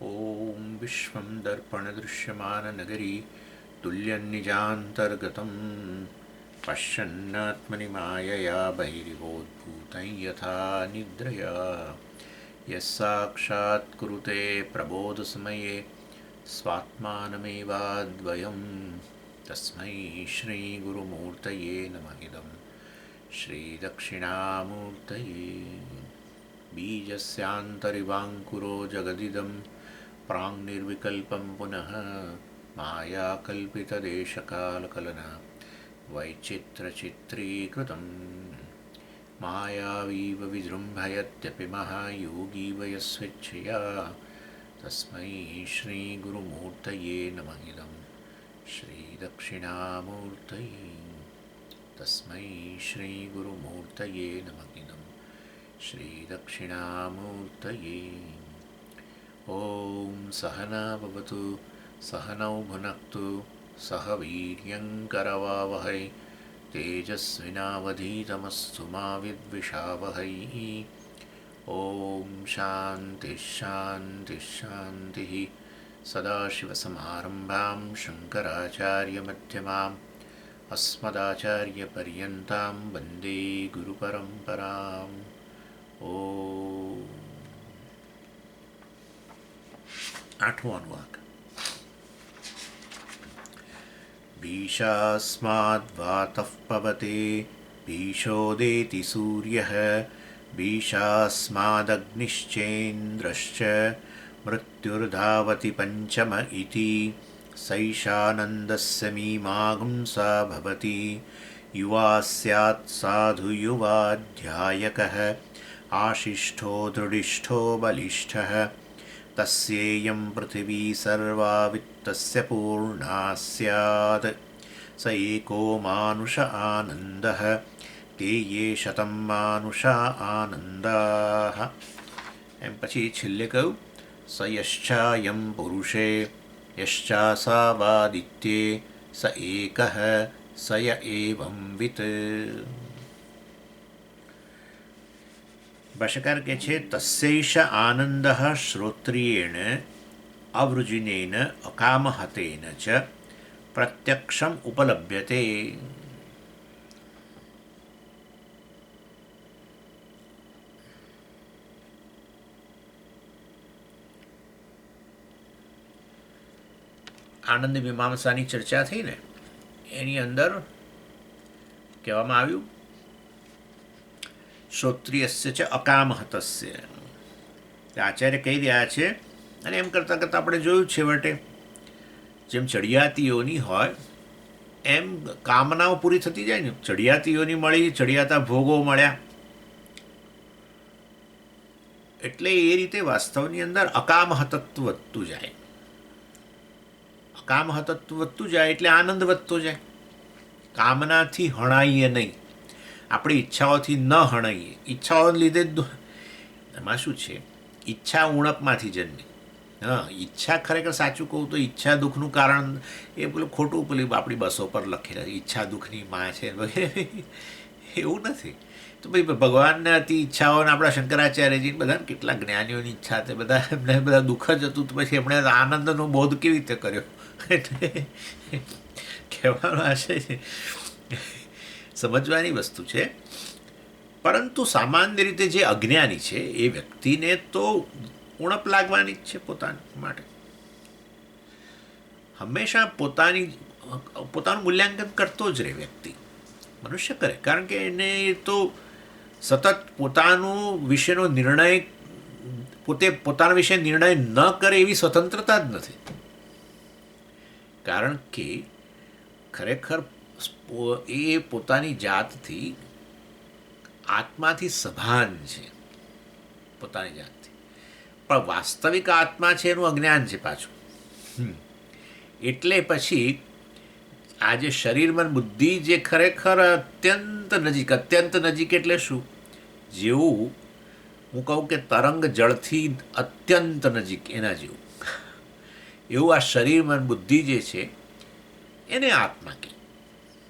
ॐ विश्वं दर्पणदृश्यमाननगरी तुल्यन्निजान्तर्गतं पश्यन्नात्मनि मायया बहिरिवोद्भूतं यथा निद्रया यस्साक्षात्कुरुते प्रबोधसमये स्वात्मानमेवाद्वयं तस्मै श्रीगुरुमूर्तये नमः इदं श्रीदक्षिणामूर्तये बीजस्यान्तरिवाङ्कुरो जगदिदं प्राङ्निर्विकल्पं पुनः मायाकल्पितदेशकालकलना वैचित्रचित्रीकृतं मायावीव विजृम्भयत्यपि महायोगी वयस्वेच्छया तस्मै श्रीगुरुमूर्तये नमः इदं श्रीदक्षिणामूर्तये तस्मै श्रीगुरुमूर्तये नमः इदं श्रीदक्षिणामूर्तये ॐ सहना भवतु सहनौ भुनक्तु सह वीर्यङ्करवावहै तेजस्विनावधीतमस्तु मा विद्विषावहै ॐ शान्तिः शान्तिः शान्तिः सदाशिवसमारम्भां शङ्कराचार्यमध्यमाम् अस्मदाचार्यपर्यन्तां वन्दे गुरुपरम्पराम् ॐ आठवां अनुवाक भीषास्माद्वातः पवते भीषोदेति सूर्यः भीषास्मादग्निश्चेन्द्रश्च मृत्युर्धावति पञ्चम इति सैषानन्दस्य मीमांसा भवति युवा स्यात् साधु युवाध्यायकः आशिष्ठो दृढिष्ठो बलिष्ठः तस्येयं पृथिवी सर्वा वित्तस्य पूर्णा स्यात् स एको मानुष आनन्दः ते ये शतं मानुषा आनन्दाः એમ પછી છેલ્લે કહ્યું સ યશ્ચાયં પુરુષે યશ્ચાસાવાદિત્યે સ એકઃ સ ય એવં વિત. ભાષ્યકાર કહે છે તસ્યૈષ આનંદ શ્રોત્રિયેણ અવૃજિનેન અકામહતેન ચ પ્રત્યક્ષમ ઉપલભ્યતે. આનંદ મીમાંસાની ચર્ચા થઈ ને એની અંદર કહેવામાં આવ્યું શ્રોત્રિયસ્ય ચ અકામહતસ્ય. આચાર્ય કહી રહ્યા છે અને એમ કરતાં કરતાં આપણે જોયું છેવટે જેમ ચડિયાતીઓની હોય એમ કામનાઓ પૂરી થતી જાય ને. ચડિયાતીઓની મળી, ચડિયાતા ભોગો મળ્યા, એટલે એ રીતે વાસ્તવની અંદર અકામહતત્વ વધતું જાય. અકામહતત્વ વધતું જાય એટલે આનંદ વધતો જાય. કામનાથી હણાઈએ નહીં, આપણી ઈચ્છાઓથી ન હણાઈએ. ઈચ્છાઓને લીધે એમાં શું છે, ઈચ્છા ઉણપમાંથી જન્મે. હા, ઈચ્છા ખરેખર સાચું કહું તો ઈચ્છા દુઃખનું કારણ એ પેલું ખોટું પેલી આપણી બસો પર લખેલા ઈચ્છા દુઃખની માં છે વગેરે, એવું નથી. તો ભાઈ ભગવાનને હતી ઈચ્છાઓને આપણા શંકરાચાર્યજીને બધાને કેટલા જ્ઞાનીઓની ઈચ્છા હતી, બધા એમને બધા દુઃખ જ હતું. તો પછી એમણે આનંદનો બોધ કેવી રીતે કર્યો? એટલે કહેવાનો આશય છે, સમજવાની વસ્તુ છે. પરંતુ સામાન્ય રીતે જે અજ્ઞાની છે એ વ્યક્તિને તો ઉણપ લાગવાની જ છે પોતાના માટે. હંમેશા પોતાનું મૂલ્યાંકન કરતો જ રહે વ્યક્તિ, મનુષ્ય કરે. કારણ કે એને તો સતત પોતાનું વિશેનો નિર્ણય પોતાના વિશે નિર્ણય ન કરે એવી સ્વતંત્રતા જ નથી. કારણ કે ખરેખર એ પોતાની જાતથી આત્માથી સભાન છે, પોતાની જાતથી. પણ વાસ્તવિક આત્મા છે એનું અજ્ઞાન છે પાછું. એટલે પછી આ જે શરીર મન બુદ્ધિ જે ખરેખર અત્યંત નજીક એટલે શું, જેવું હું કહું કે તરંગ જળથી અત્યંત નજીક એના જેવું, એવું આ શરીર મન બુદ્ધિ જે છે એને આત્મા કહે.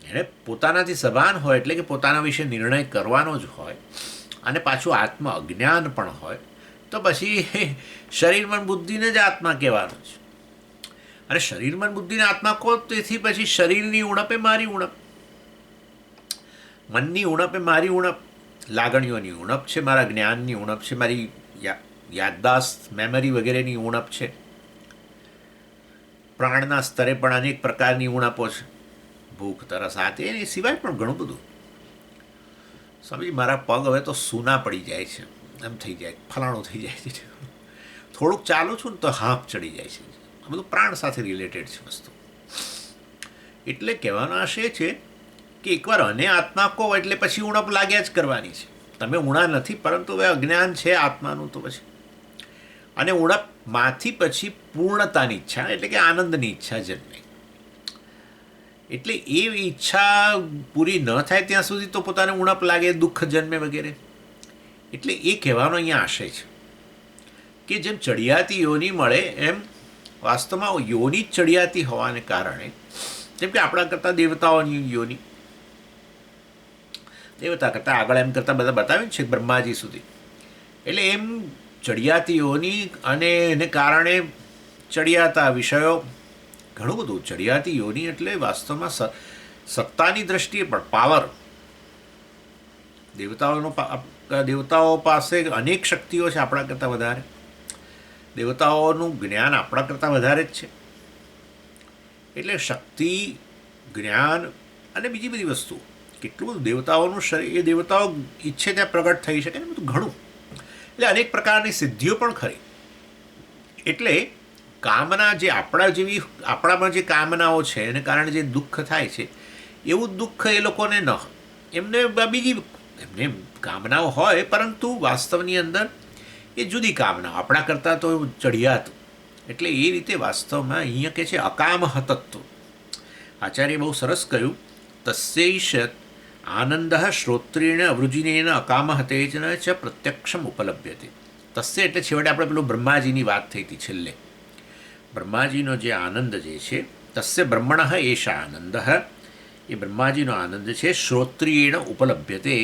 એણે પોતાનાથી સભાન હોય એટલે કે પોતાના વિશે નિર્ણય કરવાનો જ હોય, અને પાછું આત્મ અજ્ઞાન પણ હોય, તો પછી શરીર મન બુદ્ધિને જ આત્મા કહેવાનું છે. અને શરીર મન બુદ્ધિને આત્મા કહો, તેથી પછી શરીરની ઉણપ એ મારી ઉણપ, મનની ઉણપ એ મારી ઉણપ, લાગણીઓની ઉણપ છે, મારા જ્ઞાનની ઉણપ છે, મારી યાદદાસ્ત મેમરી વગેરેની ઉણપ છે, પ્રાણના સ્તરે પણ અનેક પ્રકારની ઉણપો છે, ભૂખ તરસ આ તે સિવાય પણ ઘણું બધું. સમજી, મારા પગ હવે તો સૂના પડી જાય છે, એમ થઈ જાય, ફલાણું થઈ જાય છે, થોડુંક ચાલું છું ને તો હાંફ ચડી જાય છે. આ બધું પ્રાણ સાથે રિલેટેડ છે વસ્તુ. એટલે કહેવાનો આશય છે કે એકવાર અને આત્મા કહો એટલે પછી ઉણપ લાગ્યા જ કરવાની છે. તમે ઉણા નથી, પરંતુ હવે અજ્ઞાન છે આત્માનું, તો પછી અને ઉણપમાંથી પછી પૂર્ણતાની ઈચ્છા એટલે કે આનંદની ઈચ્છા જન્મે. એટલે એ ઈચ્છા પૂરી ન થાય ત્યાં સુધી તો પોતાને ઉણપ લાગે, દુઃખ જન્મે વગેરે. એટલે એ કહેવાનો અહીંયા આશય છે કે જેમ ચડિયાતી યોની મળે એમ વાસ્તવમાં યોની જ ચડિયાતી હોવાને કારણે, જેમ કે આપણા કરતાં દેવતાઓની યોની, દેવતા કરતાં આગળ એમ કરતાં બધા બતાવ્યું છે બ્રહ્માજી સુધી. એટલે એમ ચડિયાતી યોની અને એને કારણે ચડિયાતા વિષયો ઘણું બધું. ચડિયાતી યોની એટલે વાસ્તવમાં સત્તાની દ્રષ્ટિએ પણ પાવર. દેવતાઓ પાસે અનેક શક્તિઓ છે આપણા કરતાં વધારે. દેવતાઓનું જ્ઞાન આપણા કરતાં વધારે જ છે. એટલે શક્તિ, જ્ઞાન અને બીજી બધી વસ્તુ, કેટલું બધું દેવતાઓનું શરીર, એ દેવતાઓ ઈચ્છે ત્યાં પ્રગટ થઈ શકે ને બધું ઘણું. એટલે અનેક પ્રકારની સિદ્ધિઓ પણ ખરી. એટલે કામના જે આપણામાં જે કામનાઓ છે એને કારણે જે દુઃખ થાય છે, એવું દુઃખ એ લોકોને ન હોય. એમને બીજી એમને કામનાઓ હોય, પરંતુ વાસ્તવની અંદર એ જુદી કામના, આપણા કરતાં તો ચડિયાતું. એટલે એ રીતે વાસ્તવમાં અહીંયા કે છે અકામ તત્વ. આચાર્ય બહુ સરસ કહ્યું, તસ્યૈષ આનંદ શ્રોત્રેણ અવૃજિનેન અકામ તેજન ચ પ્રત્યક્ષમ ઉપલભ્યતે. તસ્ય એટલે છેવટે આપણે પેલું બ્રહ્માજીની વાત થઈ હતી છેલ્લે. બ્રહ્માજીનો જે આનંદ જે છે, તસ્ય બ્રહ્મણ એષ આનંદ, એ બ્રહ્માજીનો આનંદ છે, શ્રોત્રિયેણ ઉપલભ્યતે.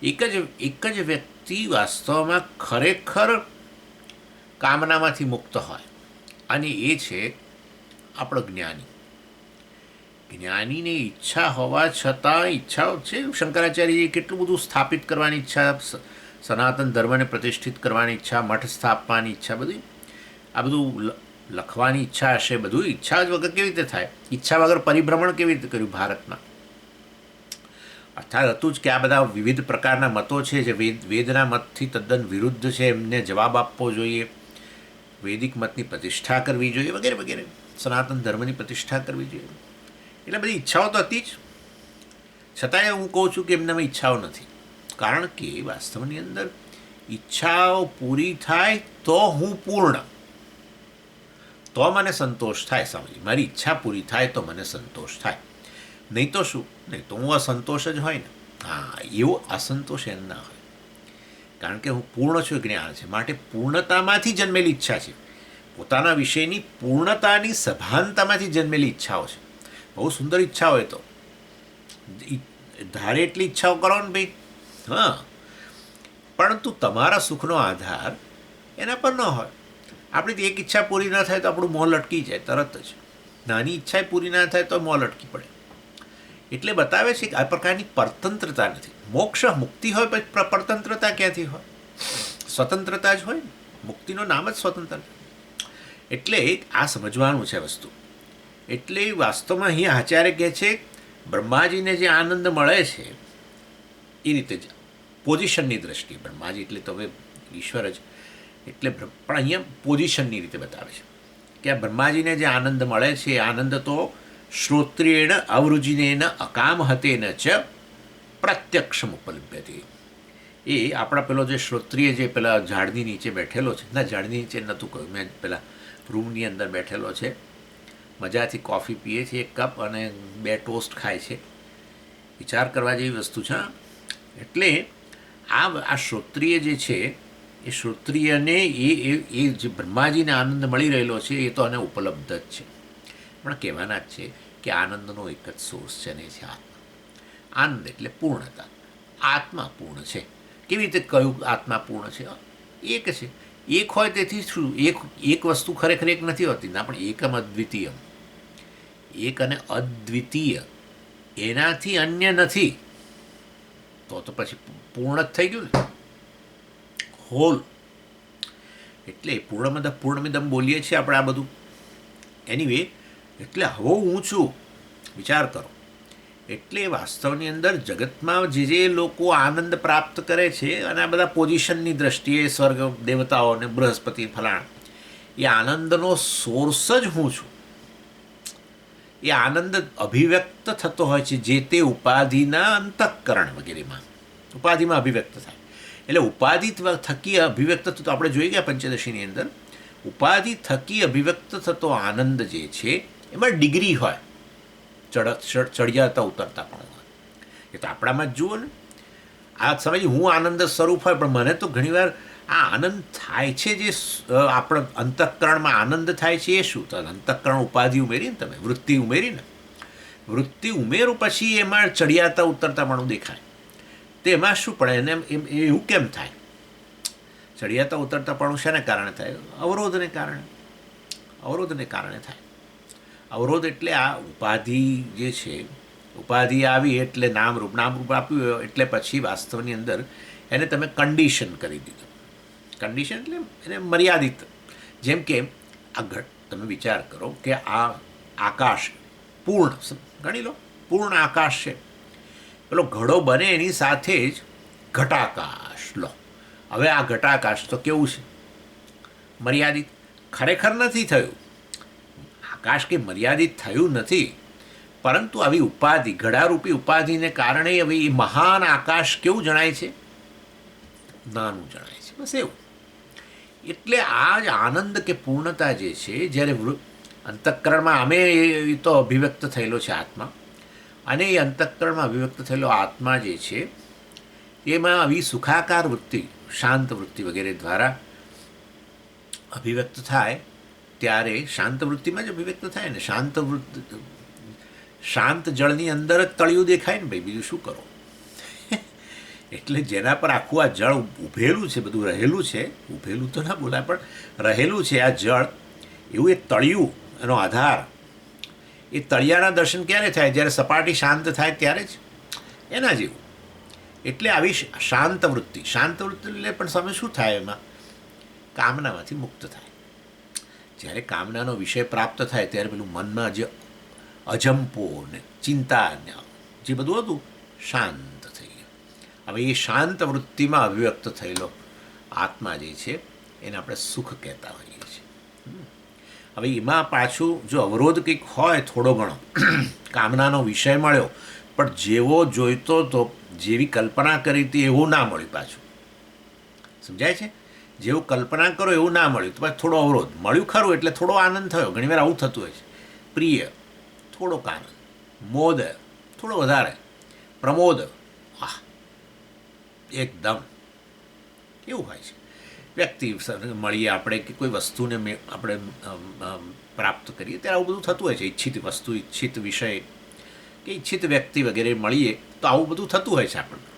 એક જ વ્યક્તિ વાસ્તવમાં ખરેખર કામનામાંથી મુક્ત હોય, અને એ છે આપણો જ્ઞાની. જ્ઞાનીને ઈચ્છા હોવા છતાં, ઈચ્છાઓ છે, શંકરાચાર્યજીએ કેટલું બધું સ્થાપિત કરવાની ઈચ્છા, સનાતન ધર્મને પ્રતિષ્ઠિત કરવાની ઈચ્છા, મઠ સ્થાપવાની ઈચ્છા, બધી આ બધું લખવાની ઈચ્છા હશે, બધું ઈચ્છા જ વગર કેવી રીતે થાય? ઈચ્છા વગર પરિભ્રમણ કેવી રીતે કર્યું ભારતમાં? અર્થાત હતું જ કે આ બધા વિવિધ પ્રકારના મતો છે જે વેદના મતથી તદ્દન વિરુદ્ધ છે, એમને જવાબ આપવો જોઈએ, વૈદિક મતની પ્રતિષ્ઠા કરવી જોઈએ, વગેરે વગેરે, સનાતન ધર્મની પ્રતિષ્ઠા કરવી જોઈએ. એટલે બધી ઈચ્છાઓ તો હતી જ, છતાંય હું કહું છું કે એમનામાં ઈચ્છાઓ નથી. કારણ કે વાસ્તવની અંદર ઈચ્છાઓ પૂરી થાય તો હું પૂર્ણ, તો મને સંતોષ થાય. સમજી, મારી ઈચ્છા પૂરી થાય તો મને સંતોષ થાય, નહીં તો શું? નહીં તો હું અસંતોષ જ હોય ને. હા, એવો અસંતોષ એમ ના હોય, કારણ કે હું પૂર્ણ છું, જ્ઞાન છે, માટે પૂર્ણતામાંથી જન્મેલી ઈચ્છા છે, પોતાના વિષયની પૂર્ણતાની સભાનતામાંથી જન્મેલી ઈચ્છાઓ છે. બહુ સુંદર ઈચ્છા હોય તો ધારે એટલી ઈચ્છાઓ કરો ને ભાઈ, હા, પરંતુ તમારા સુખનો આધાર એના પર ન હોય. આપણી એક ઈચ્છા પૂરી ન થાય તો આપણું મોં લટકી જાય તરત જ. નાની ઈચ્છા પૂરી ના થાય તો મોં લટકી પડે. એટલે બતાવે છે કે આ પ્રકારની પરતંત્રતા નથી. મોક્ષ મુક્તિ હોય પછી પરતંત્રતા ક્યાંથી હોય? સ્વતંત્રતા જ હોય ને, મુક્તિનું નામ જ સ્વતંત્રતા. એટલે આ સમજવાનું છે વસ્તુ. એટલે વાસ્તવમાં અહીંયા આચાર્ય કહે છે બ્રહ્માજીને જે આનંદ મળે છે એ રીતે જ પોઝિશનની દ્રષ્ટિએ, બ્રહ્માજી એટલે તો હવે ઈશ્વર જ, એટલે પણ અહીંયા પોઝિશનની રીતે બતાવે છે કે આ બ્રહ્માજીને જે આનંદ મળે છે એ આનંદ તો શ્રોત્રેણ અવરુજિનેન અકામહતેન ચ પ્રત્યક્ષમ ઉપલભ્યતે. એ આપણા પેલો જે શ્રોત્રિય જે પેલા ઝાડની નીચે બેઠેલો છે, ના ઝાડની નીચે નહોતું કહ્યું મેં, પેલા રૂમની અંદર બેઠેલો છે, મજાથી કોફી પીએ છે, એક કપ, અને 2 ટોસ્ટ ખાય છે. વિચાર કરવા જેવી વસ્તુ છે. એટલે આ શ્રોત્રિય જે છે એ શ્રોત્રિયને એ જે બ્રહ્માજીને આનંદ મળી રહેલો છે એ તો એને ઉપલબ્ધ જ છે. પણ કહેવાના જ છે કે આનંદનો એક જ સોર્સ છે ને છે આત્મા. આનંદ એટલે પૂર્ણતા. આત્મા પૂર્ણ છે. કેવી રીતે કહ્યું આત્મા પૂર્ણ છે? એક છે. એક હોય તેથી શું એક વસ્તુ ખરેખર એક નથી હોતી ના, પણ એકમ અદ્વિતીયમ, એક અને અદ્વિતીય, એનાથી અન્ય નથી, તો પછી પૂર્ણ જ થઈ ગયું ને, હોલ. એટલે પૂર્ણમદ પૂર્ણમિદમ બોલીએ છીએ આપણે આ બધું. એનીવે, એટલે હવે હું છું, વિચાર કરો. એટલે વાસ્તવની અંદર જગતમાં જે લોકો આનંદ પ્રાપ્ત કરે છે, અને આ બધા પોઝિશનની દ્રષ્ટિએ સ્વર્ગ દેવતાઓ અને બૃહસ્પતિ ફલાણ, એ આનંદનો સોર્સ જ હું છું. એ આનંદ અભિવ્યક્ત થતો હોય છે જે તે ઉપાધિના અંતઃકરણ વગેરેમાં, ઉપાધિમાં અભિવ્યક્ત થાય. એટલે ઉપાધિ થકી અભિવ્યક્ત થતો, આપણે જોઈ ગયા પંચદશીની અંદર, ઉપાધિ થકી અભિવ્યક્ત થતો આનંદ જે છે એમાં ડિગ્રી હોય, ચડિયાતા ઉતરતા પણ હોય. એ તો આપણામાં જ જુઓ ને. આ સમય હું આનંદ સ્વરૂપ હોય, પણ મને તો ઘણીવાર આ આનંદ થાય છે, જે આપણા અંતઃકરણમાં આનંદ થાય છે એ શું? તો અંતઃકરણ ઉપાધિ ઉમેરીને, તમે વૃત્તિ ઉમેરીને, વૃત્તિ ઉમેરું પછી એમાં ચડિયાતા ઉતરતા પણ દેખાય. તો એમાં શું પડે? એને એવું કેમ થાય? ચડિયાતા ઉતરતા પણ શેને કારણે થાય? અવરોધને કારણે. અવરોધને કારણે થાય. અવરોધ એટલે આ ઉપાધિ જે છે, ઉપાધિ આવી એટલે નામરૂપ આપ્યું, એટલે પછી વાસ્તવની અંદર એને તમે કન્ડિશન કરી દીધું. કન્ડિશન એટલે એને મર્યાદિત. જેમ કે તમે વિચાર કરો કે આ આકાશ પૂર્ણ, ગણી લો પૂર્ણ આકાશ છે. પેલો ઘડો બને એની સાથે જ ઘટાકાશ લો. હવે આ ઘટાકાશ તો કેવું છે? મર્યાદિત. ખરેખર નથી થયું આકાશ, કે મર્યાદિત થયું નથી, પરંતુ આવી ઉપાધિ, ઘડારૂપી ઉપાધિને કારણે હવે એ મહાન આકાશ કેવું જણાય છે? નાનું જણાય છે. બસ એવું. એટલે આ જ આનંદ કે પૂર્ણતા જે છે, જ્યારે અંતઃકરણમાં અમે એ તો અભિવ્યક્ત થયેલો છે આત્મા, અને એ અંતઃકરણમાં અભિવ્યક્ત થયેલો આત્મા જે છે એમાં આવી સુખાકાર વૃત્તિ, શાંત વૃત્તિ વગેરે દ્વારા અભિવ્યક્ત થાય, ત્યારે શાંત વૃત્તિમાં જ અભિવ્યક્ત થાય ને. શાંત જળની અંદર જ તળિયું દેખાય ને ભાઈ, બીજું શું કરો? એટલે જેના પર આખું આ જળ ઉભેલું છે, બધું રહેલું છે, ઉભેલું તો ના બોલાય, પણ રહેલું છે આ જળ, એવું એ તળિયું, એનો આધાર. એ તળિયાના દર્શન ક્યારે થાય? જ્યારે સપાટી શાંત થાય ત્યારે જ. એના જેવું. એટલે આવી શાંત વૃત્તિ એટલે પણ સમય શું થાય? એમાં કામનામાંથી મુક્ત થાય. જ્યારે કામનાનો વિષય પ્રાપ્ત થાય ત્યારે પેલું મનમાં જે અજંપો ને ચિંતા ને જે બધું હતું, શાંત થઈ ગયું. હવે એ શાંત વૃત્તિમાં અભિવ્યક્ત થયેલો આત્મા જે છે એને આપણે સુખ કહેતા હોઈએ છીએ. હવે એમાં પાછું જો અવરોધ કંઈક હોય થોડો ઘણો, કામનાનો વિષય મળ્યો, પણ જેવો જોઈતો તો, જેવી કલ્પના કરી હતી એવું ના મળ્યું પાછું. સમજાય છે? જેવું કલ્પના કરો એવું ના મળ્યું તો પાછું થોડો અવરોધ. મળ્યું ખરું એટલે થોડો આનંદ થયો. ઘણીવાર આવું થતું હોય છે. પ્રિય, થોડોક આનંદ. મોદ, થોડો વધારે. પ્રમોદ, એકદમ એવું હોય છે. વ્યક્તિ મળીએ આપણે, કે કોઈ વસ્તુને આપણે પ્રાપ્ત કરીએ ત્યારે આવું બધું થતું હોય છે. ઈચ્છિત વસ્તુ, ઈચ્છિત વિષય, કે ઈચ્છિત વ્યક્તિ વગેરે મળીએ તો આવું બધું થતું હોય છે આપણને.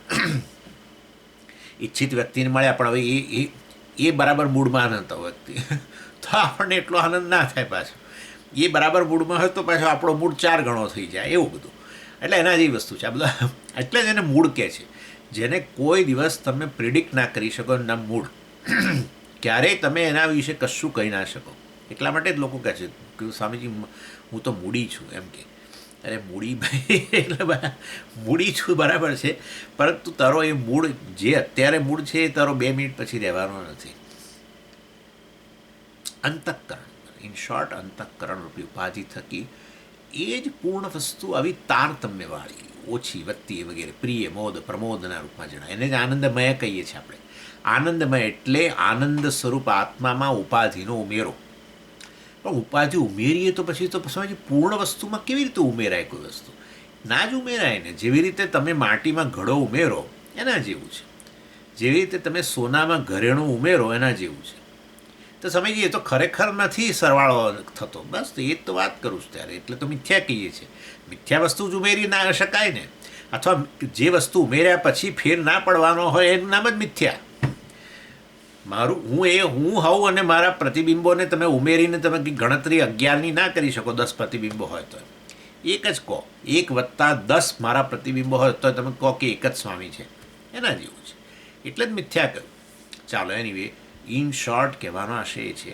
ઈચ્છિત વ્યક્તિને મળ્યા, પણ હવે એ બરાબર મૂડમાં નહોતો વ્યક્તિ, તો આપણને એટલો આનંદ ના થાય પાછો. એ બરાબર મૂડમાં હોય તો પાછો આપણો મૂડ 4 ગણો થઈ જાય, એવું બધું. એટલે એના જેવી વસ્તુ છે આ બધા. એટલે જ એને મૂડ કહે છે, જેને કોઈ દિવસ તમે પ્રિડિક્ટ ના કરી શકો. એના મૂડ ક્યારેય તમે એના વિશે કશું કહી ના શકો. એટલા માટે જ લોકો કહે છે કે સ્વામીજી હું તો મૂડી છું, એમ કે. અરે મૂડી ભાઈ, એટલે મૂડી છું બરાબર છે, પરંતુ તારો એ મૂડ જે અત્યારે મૂડ છે એ તારો 2 મિનિટ પછી રહેવાનો નથી. અંતઃકરણ, ઇન શોર્ટ અંતઃકરણ રૂપી ઉપાધિ થકી એ જ પૂર્ણ વસ્તુ આવી તારતમ્યવાળી, ઓછી વધતી વગેરે, પ્રિય, મોદ, પ્રમોદના રૂપમાં જણાય. એને જ આનંદમય કહીએ છીએ આપણે. આનંદમય એટલે આનંદ સ્વરૂપ આત્મામાં ઉપાધિનો ઉમેરો. પણ ઉપાધિ ઉમેરીએ તો પછી તો સમજી પૂર્ણ વસ્તુમાં કેવી રીતે ઉમેરાય? કોઈ વસ્તુ ના જ ઉમેરાય ને. જેવી રીતે તમે માટીમાં ઘડો ઉમેરો એના જેવું છે. જેવી રીતે તમે સોનામાં ઘરેણું ઉમેરો એના જેવું છે. તો સમજીએ તો ખરેખર નથી સરવાળો થતો. બસ તો એ જ તો વાત કરું છું ત્યારે. એટલે તો મિથ્યા કહીએ છીએ. મિથ્યા વસ્તુ જ ઉમેરી ના શકાય ને. અથવા જે વસ્તુ ઉમેર્યા પછી ફેર ના પડવાનો હોય એનું નામ જ મિથ્યા. હું હોઉં અને મારા પ્રતિબિંબોને તમે ઉમેરીને તમે ગણતરી 11ની ના કરી શકો. 10 પ્રતિબિંબો હોય તો એક જ કહો, 1+10 મારા પ્રતિબિંબો હોય તો તમે કહો કે એક જ સ્વામી છે. એના જેવું છે, એટલે જ મિથ્યા કહ્યું. ચાલો, એનીવે, ઇન શોર્ટ કહેવાનો આશય એ છે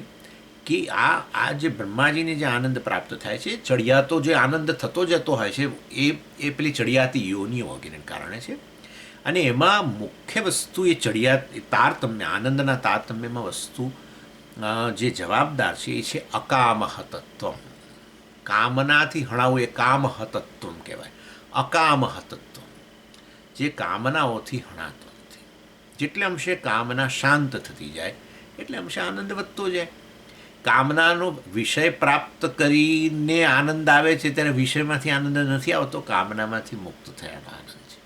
કે આ જે બ્રહ્માજીને જે આનંદ પ્રાપ્ત થાય છે, ચડિયાતો જે આનંદ થતો જતો હોય છે એ પેલી ચડિયાતી યોનિઓ વગેરેને કારણે છે. અને એમાં મુખ્ય વસ્તુ એ તારતમ્ય, આનંદના તારતમ્યમાં વસ્તુ જે જવાબદાર છે એ છે અકામહતત્વ. કામનાથી હણાવું એ કામહતત્વ કહેવાય. અકામહતત્વ, જે કામનાઓથી હણાતો નથી. જેટલે અંશે કામના શાંત થતી જાય એટલે અંશે આનંદ વધતો જાય. કામનાનો વિષય પ્રાપ્ત કરીને આનંદ આવે છે ત્યારે વિષયમાંથી આનંદ નથી આવતો, કામનામાંથી મુક્ત થયાનો આનંદ છે.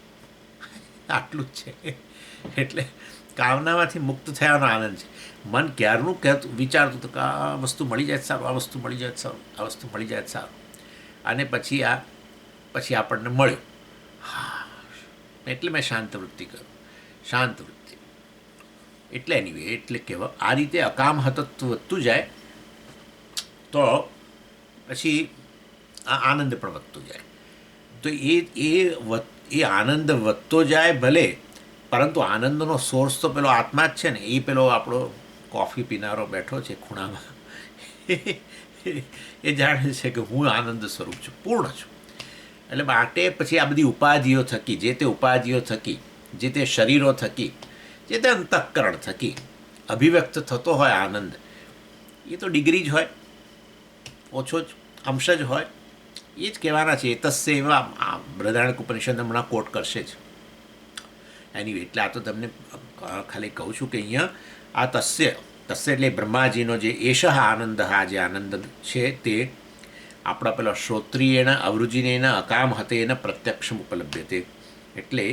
આટલું જ છે. એટલે કામનામાંથી મુક્ત થયાનો આનંદ છે. મન ક્યારનું વિચારતું હતું કે આ વસ્તુ મળી જાય સારું, આ વસ્તુ મળી જાય સારું, આ વસ્તુ મળી જાય સારું, અને પછી આપણને મળ્યું. હા, એટલે મેં શાંત વૃત્તિ કરું. શાંત વૃત્તિ એટલે એનીવે, એટલે કહેવા આ રીતે અકામ હતત્વ વધતું જાય તો પછી આ આનંદ પણ વધતો જાય. તો એ આનંદ વધતો જાય ભલે, પરંતુ આનંદનો સોર્સ તો પેલો આત્મા જ છે ને. એ પેલો આપણો કોફી પીનારો બેઠો છે ખૂણામાં, એ જાણે છે કે હું આનંદ સ્વરૂપ છું, પૂર્ણ છું. એટલે માટે પછી આ બધી ઉપાધિઓ થકી, જે તે ઉપાધિઓ થકી, જે તે શરીરો થકી, જે તે અંતઃકરણ થકી અભિવ્યક્ત થતો હોય આનંદ, એ તો ડિગ્રી જ હોય, ઓછો જ અંશ જ હોય. એ જ કહેવાના છે. તસ્ય એવા આ બૃહદારણ્યક ઉપનિષદ હમણાં કોટ કરશે જ. એની એટલે આ તો તમને ખાલી કહું છું કે અહીંયા આ તસ્ય એટલે બ્રહ્માજીનો જે એષઃ આનંદ, આ જે આનંદ છે તે આપણા પેલા શ્રોત્રિયેણ અવૃજિનેન અકામહતેન પ્રત્યક્ષમ ઉપલભ્યતે. એટલે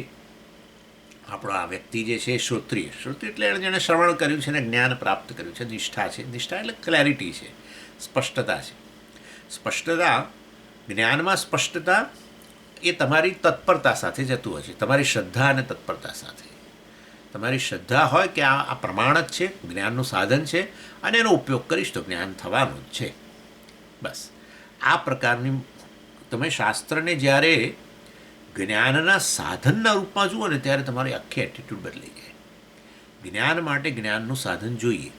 આપણો આ વ્યક્તિ જે છે શ્રોત્રિય એટલે જેણે શ્રવણ કર્યું છે ને જ્ઞાન પ્રાપ્ત કર્યું છે, નિષ્ઠા છે. નિષ્ઠા એટલે ક્લેરિટી છે, સ્પષ્ટતા છે. સ્પષ્ટતા, જ્ઞાનમાં સ્પષ્ટતા એ તમારી તત્પરતા સાથે જતું હોય છે, તમારી શ્રદ્ધા અને તત્પરતા સાથે. તમારી શ્રદ્ધા હોય કે આ પ્રમાણ જ છે, જ્ઞાનનું સાધન છે, અને એનો ઉપયોગ કરીશ તો જ્ઞાન થવાનું જ છે. બસ આ પ્રકારની તમે શાસ્ત્રને જ્યારે જ્ઞાનના સાધનના રૂપમાં જુઓ ને ત્યારે તમારી આખી એટીટ્યૂડ બદલાઈ જાય. જ્ઞાન માટે જ્ઞાનનું સાધન જોઈએ,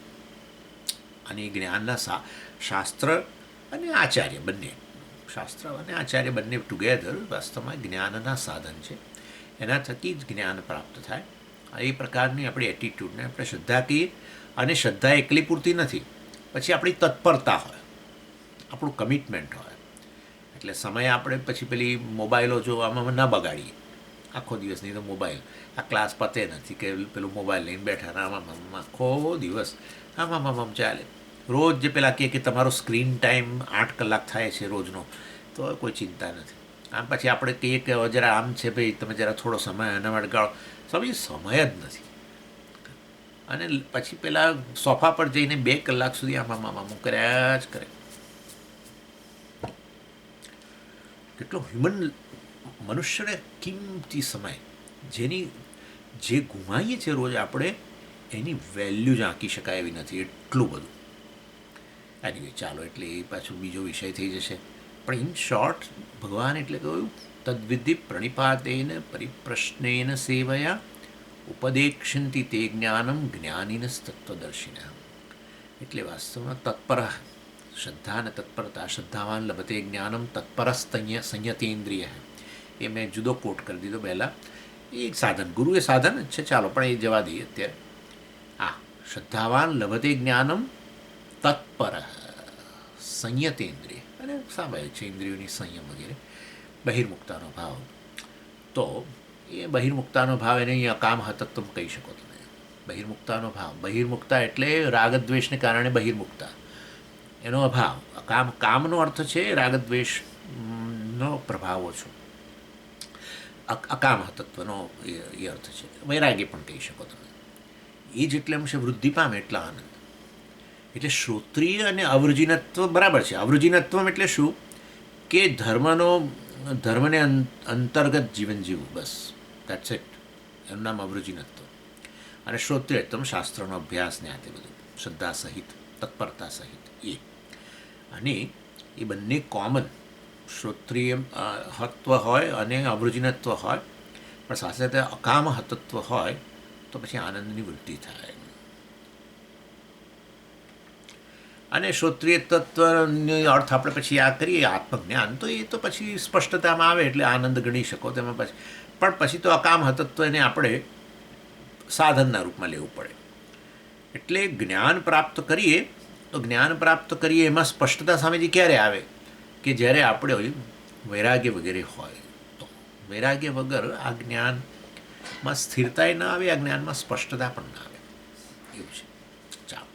અને એ જ્ઞાનના શાસ્ત્ર અને આચાર્ય બંને, શાસ્ત્ર અને આચાર્ય બંને ટુગેધર વાસ્તવમાં જ્ઞાનના સાધન છે. એના થકી જ જ્ઞાન પ્રાપ્ત થાય. એ પ્રકારની આપણી એટીટ્યૂડને આપણે શ્રદ્ધા કહીએ. અને શ્રદ્ધા એકલી પૂરતી નથી, પછી આપણી તત્પરતા હોય, આપણું કમિટમેન્ટ હોય. એટલે સમય આપણે પછી પેલી મોબાઈલો જોવામાં ન બગાડીએ. આખો દિવસની તો મોબાઈલ, આ ક્લાસ પતે નથી કે પેલું મોબાઈલ લઈને બેઠા, આમાં આખો દિવસ આમ ચાલે. રોજ જે પેલા કહે કે તમારો સ્ક્રીન ટાઈમ 8 કલાક થાય છે રોજનો, તો કોઈ ચિંતા નથી. આમ પછી આપણે કહીએ કે જરા આમ છે ભાઈ, તમે જરા થોડો સમય એના માટે ગાળો. સમય જ નથી. અને પછી પેલા સોફા પર જઈને 2 કલાક સુધી આમ કર્યા જ કરે. કેટલો મનુષ્યને કિંમતી સમય જે ગુમાવીએ છીએ રોજ આપણે, એની વેલ્યુ જ આંકી શકાય એવી નથી, એટલું બધું. એની ચાલો, એટલે એ પાછું બીજો વિષય થઈ જશે. પણ ઇન શોર્ટ, ભગવાન એટલે કહ્યું તદ્વિધિ પ્રણિપાતેન પરિપ્રશ્નેન સેવયા ઉપદેક્ષંતિ તે જ્ઞાનમ જ્ઞાનિનસ્તત્વદર્શિન. એટલે વાસ્તવમાં તત્પર શ્રદ્ધા અને તત્પરતા, શ્રદ્ધાવાન લભતે જ્ઞાનમ તત્પરસ્તન્ય સંયતેન્દ્રિય. એ મેં જુદો કોટ કરી દીધો પહેલાં. એ સાધન, ગુરુ એ સાધન જ છે. ચાલો, પણ એ જવા દઈએ અત્યારે. શ્રદ્ધાવાન લભતે જ્ઞાનમ તત્પર સંયતેન્દ્રિય, અને સ્વાભાવિક છે ઇન્દ્રિયોની સંયમ વગેરે. બહિર્મુક્તાનો ભાવ, તો એ બહિર્મુક્તાનો ભાવ એને અહીંયા કામ હતત્વ કહી શકો તમે. બહિર્મુક્તાનો ભાવ, બહિર્મુક્તા એટલે રાગદ્વેષને કારણે બહિર્મુક્તા, એનો અભાવ. કામનો અર્થ છે રાગદ્વેષનો પ્રભાવ ઓછો. અકામ તત્વનો એ અર્થ છે. વૈરાગ્ય પણ કહી શકો તમે. એ જેટલે અંશે વૃદ્ધિ પામે એટલા આનંદ. એટલે શ્રોત્રિય અને અવૃજિનત્વ બરાબર છે. અવૃજિનત્વ એટલે શું કે ધર્મને અંતર્ગત જીવન જીવવું, બસ દેટ્સ ઇટ. એનું નામ અવૃજિનત્વ. અને શ્રોત્રિયત્વમ શાસ્ત્રનો અભ્યાસ ને આ તે બધું શ્રદ્ધા સહિત તત્પરતા સહિત એ અને એ બંને કોમન શ્રોત્રિય હત્વ હોય અને અવૃજિનત્વ હોય, પણ સાથે સાથે અકામ હતત્વ હોય તો પછી આનંદની વૃત્તિ થાય. અને શ્રોત્રિય તત્વનો અર્થ આપણે પછી આ કરીએ આત્મજ્ઞાન, તો એ તો પછી સ્પષ્ટતામાં આવે એટલે આનંદ ગણી શકો તેમાં પછી. પણ પછી તો અકામ હતત્વ એને આપણે સાધનના રૂપમાં લેવું પડે. એટલે જ્ઞાન પ્રાપ્ત કરીએ તો જ્ઞાન પ્રાપ્ત કરીએ એમાં સ્પષ્ટતા સામેથી ક્યારે આવે કે જ્યારે આપણે વૈરાગ્ય વગેરે હોય. તો વૈરાગ્ય વગર આ જ્ઞાનમાં સ્થિરતાય ના આવે, આ જ્ઞાનમાં સ્પષ્ટતા પણ ના આવે, એવું છે. ચાલો,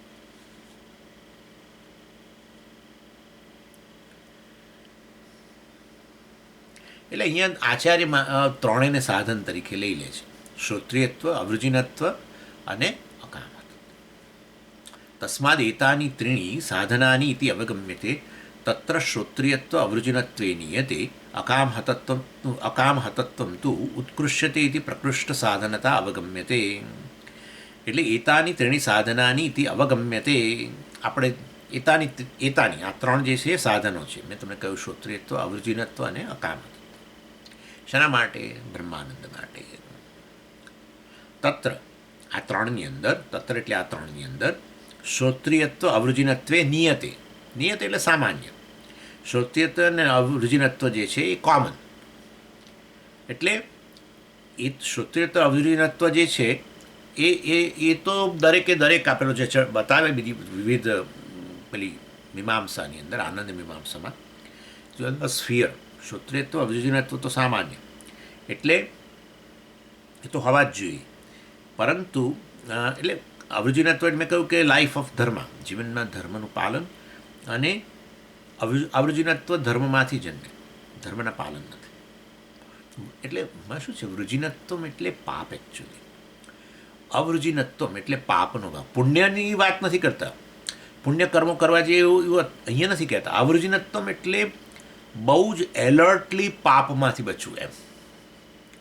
એટલે અહીંયા આચાર્ય ત્રણેયને સાધન તરીકે લઈ લે છે: શ્રોત્રિયત્વ, અવૃજિનત્વ અને અકામત્વ. તસ્માદ એતાની ત્રીણી સાધનાની ઇતિ અવગમ્યતે તત્ર શ્રોત્રિયત્વ અવૃજિનત્વે નિયતે અકામહતત્વમ તુ ઉત્કૃષ્યતે ઇતિ પ્રકૃષ્ટ સાધનતા અવગમ્યતે. એટલે એતાની ત્રીણી સાધનાની ઇતિ અવગમ્યતે. આપણે એતાની આ ત્રણ જે છે એ સાધનો છે. મેં તમને કહ્યું શ્રોત્રિયત્વ, અવૃજિનત્વ અને અકામત્વ. શેના માટે? બ્રહ્માનંદ માટે. તત્ર આ ત્રણની અંદર, તત્ર એટલે આ ત્રણની અંદર શ્રોત્રિયત્વ અવૃજિનત્વે નિયતે. નિયત એટલે સામાન્ય. શ્રોત્રિયત્વ અને અવૃજિનત્વ જે છે એ કોમન. એટલે એ શ્રોત્રિયત્વ અવૃજિનત્વ જે છે એ તો દરેકે દરેક આપેલો જે બતાવે બીજી વિવિધ પેલી મીમાંસાની અંદર, આનંદ મીમાંસામાં સ્ફિયર શ્રોત્રિયત્વ અવૃજિનત્વ તો સામાન્ય એટલે એ તો હોવા જ જોઈએ. પરંતુ એટલે અવૃજિનત્વ એટલે મેં કહ્યું કે લાઈફ ઓફ ધર્મ, જીવનમાં ધર્મનું પાલન, અને અવૃજિનત્વ ધર્મમાંથી જન્મે, ધર્મના પાલન નથી. એટલે એમાં શું છે? વૃજિનત્વમ એટલે પાપ એકચ્યુઅલી. અવૃજિનત્વમ એટલે પાપનો ભાવ. પુણ્યની વાત નથી કરતા, પુણ્ય કર્મો કરવા જે એવું અહીંયા નથી કહેતા. અવૃજિનત્વમ એટલે બહુ જ એલર્ટલી પાપમાંથી બચવું એમ,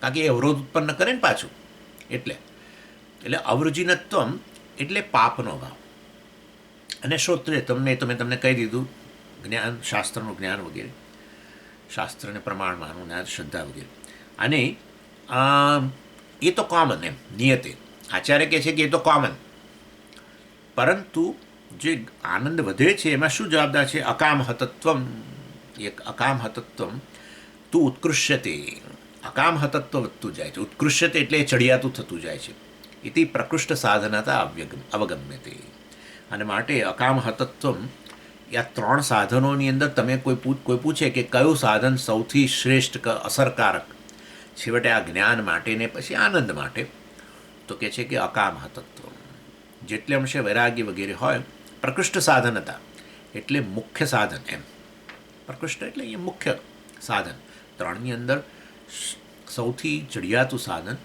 કારણ કે એ અવરોધ ઉત્પન્ન કરે ને પાછું. એટલે અવૃજિનત્વમ એટલે પાપનો ભાવ. અને શ્રોત્રિય તમને તો મેં તમને કહી દીધું, જ્ઞાન, શાસ્ત્રનું જ્ઞાન વગેરે, શાસ્ત્રને પ્રમાણ માનવું, શ્રદ્ધા વગેરે. અને એ તો કોમન એમ નિયતે. આચાર્ય કહે છે કે એ તો કોમન, પરંતુ જે આનંદ વધે છે એમાં શું જવાબદાર છે? અકામ હતત્વમ. એક અકામ હતત્વમ તું ઉત્કૃષ્યતે. અકામ હતત્વ વધતું જાય છે. ઉત્કૃષ્યતે એટલે ચડિયાતું થતું જાય છે. ઇતિ પ્રકૃષ્ટ સાધનતા અવગમ્યતે. અને માટે અકામ હતત્વમ આ ત્રણ સાધનોની અંદર તમે કોઈ પૂછે કે કયું સાધન સૌથી શ્રેષ્ઠ અસરકારક છેવટે આ જ્ઞાન માટે ને પછી આનંદ માટે, તો કહે છે કે અકામ હતત્વ. જેટલે અંશે વૈરાગ્ય વગેરે હોય, પ્રકૃષ્ટ સાધનતા એટલે મુખ્ય સાધન એમ. પ્રકૃષ્ટ એટલે અહીંયા મુખ્ય સાધન. ત્રણની અંદર સૌથી ચડિયાતું સાધન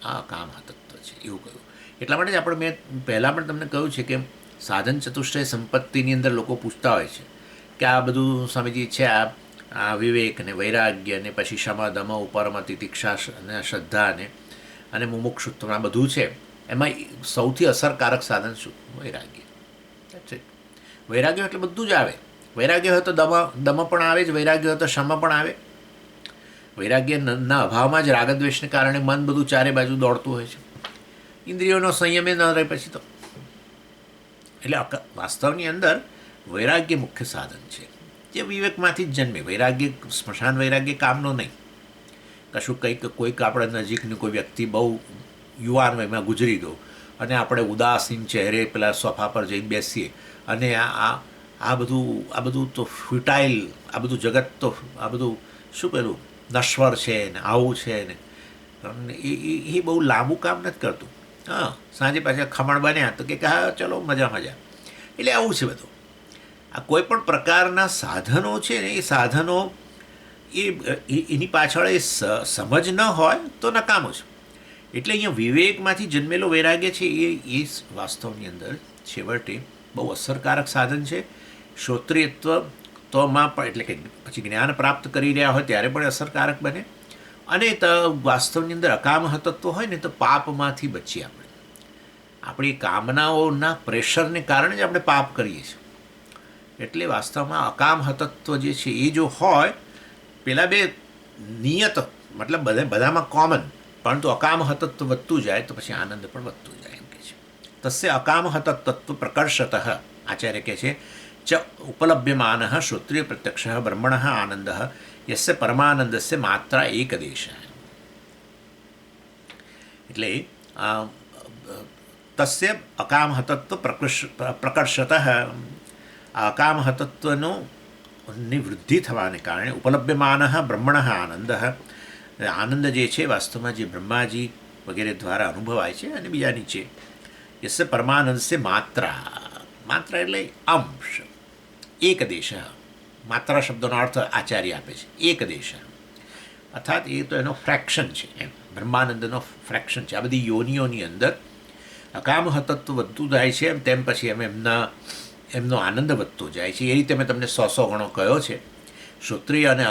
આ અકામ હતત્વ છે, એવું કહ્યું. એટલા માટે જ આપણે મેં પહેલાં પણ તમને કહ્યું છે કે સાધન ચતુષ્ટય સંપત્તિની અંદર લોકો પૂછતા હોય છે કે આ બધું સ્વામીજી છે, આ વિવેક ને વૈરાગ્ય ને પછી ક્ષમા, દમ, ઉપરમ, તિતિક્ષા અને શ્રદ્ધા અને મુમુક્ષુત્વ આ બધું છે, એમાં સૌથી અસરકારક સાધન શું? વૈરાગ્ય. વૈરાગ્ય એટલે બધું જ આવે. વૈરાગ્ય હોય તો દમ પણ આવે જ, વૈરાગ્ય હોય તો ક્ષમા પણ આવે. વૈરાગ્યના અભાવમાં જ રાગદ્વેષને કારણે મન બધું ચારે બાજુ દોડતું હોય છે. ઇન્દ્રિયોનો સંયમે ન રહે પછી તો. એટલે વાસ્તવની અંદર વૈરાગ્ય મુખ્ય સાધન છે, જે વિવેકમાંથી જ જન્મે. વૈરાગ્ય સ્મશાન વૈરાગ્ય કામનો નહીં. કશું કોઈક આપણે નજીકની કોઈ વ્યક્તિ બહુ યુવાન વયમાં ગુજરી ગયો અને આપણે ઉદાસીન ચહેરે પેલા સોફા પર જઈને બેસીએ અને આ બધું તો ફ્યુટાઇલ, આ બધું જગત તો આ બધું શું પેલું નશ્વર છે ને આવું છે ને એ બહુ લાંબુ કામ નથી કરતું. હા, સાંજે પાછા ખમણ બન્યા તો કે હા ચલો મજા. એટલે આવું છે બધું. આ કોઈ પણ પ્રકારના સાધનો છે ને, એ સાધનો એની પાછળ એ સમજ ન હોય તો નકામો છે. એટલે અહીંયા વિવેકમાંથી જન્મેલો વૈરાગ્ય છે એ વાસ્તવની અંદર છેવટે બહુ અસરકારક સાધન છે. શ્રોત્રિયત્વ તોમાં પણ એટલે કે પછી જ્ઞાન પ્રાપ્ત કરી રહ્યા હોય ત્યારે પણ અસરકારક બને. અને વાસ્તવની અંદર અકામ હતત્વ હોય ને તો પાપમાંથી બચીએ આપણે. આપણી કામનાઓના પ્રેશરને કારણે જ આપણે પાપ કરીએ છીએ. એટલે વાસ્તવમાં અકામ હતત્વ જે છે એ જો હોય, પેલા બે નિયત મતલબ બધામાં કોમન, પરંતુ અકામ હતત્વ વધતું જાય તો પછી આનંદ પણ વધતું જાય એમ કે છે. તસ્ય અકામ હતત્વ પ્રકર્ષત આચાર્ય કહે છે ચ ઉપલભ્યમાન શ્રોત્રિય પ્રત્યક્ષ બ્રહ્મણ આનંદ યસ્ય પરમાનંદસ્ય માત્રા એકદેશ. એટલે તસ્ય અકામ હતત્વ પ્રકર્ષત અકામ હતત્વની વૃદ્ધિ થવાને કારણે ઉપલભ્યમાન બ્રહ્મણ આનંદ જે છે વાસ્તવમાં જે બ્રહ્માજી વગેરે દ્વારા અનુભવાય છે અને બીજા નીચે યસ્ય પરમાનંદસ્ય માત્રા એટલે અંશ, એકદેશ. માત્રા શબ્દનો અર્થ આચાર્ય આપે છે એકદેશ, અર્થાત એ તો એનો ફ્રેક્શન છે એમ, બ્રહ્માનંદનો ફ્રેક્શન છે. આ બધી યોનિઓની અંદર અકામ હતત્વ વધતું જાય છે તેમ પછી એમનો આનંદ વધતો જાય છે. એ રીતે મેં તમને 100 ગણો કહ્યો છે. શ્રોત્રિય અને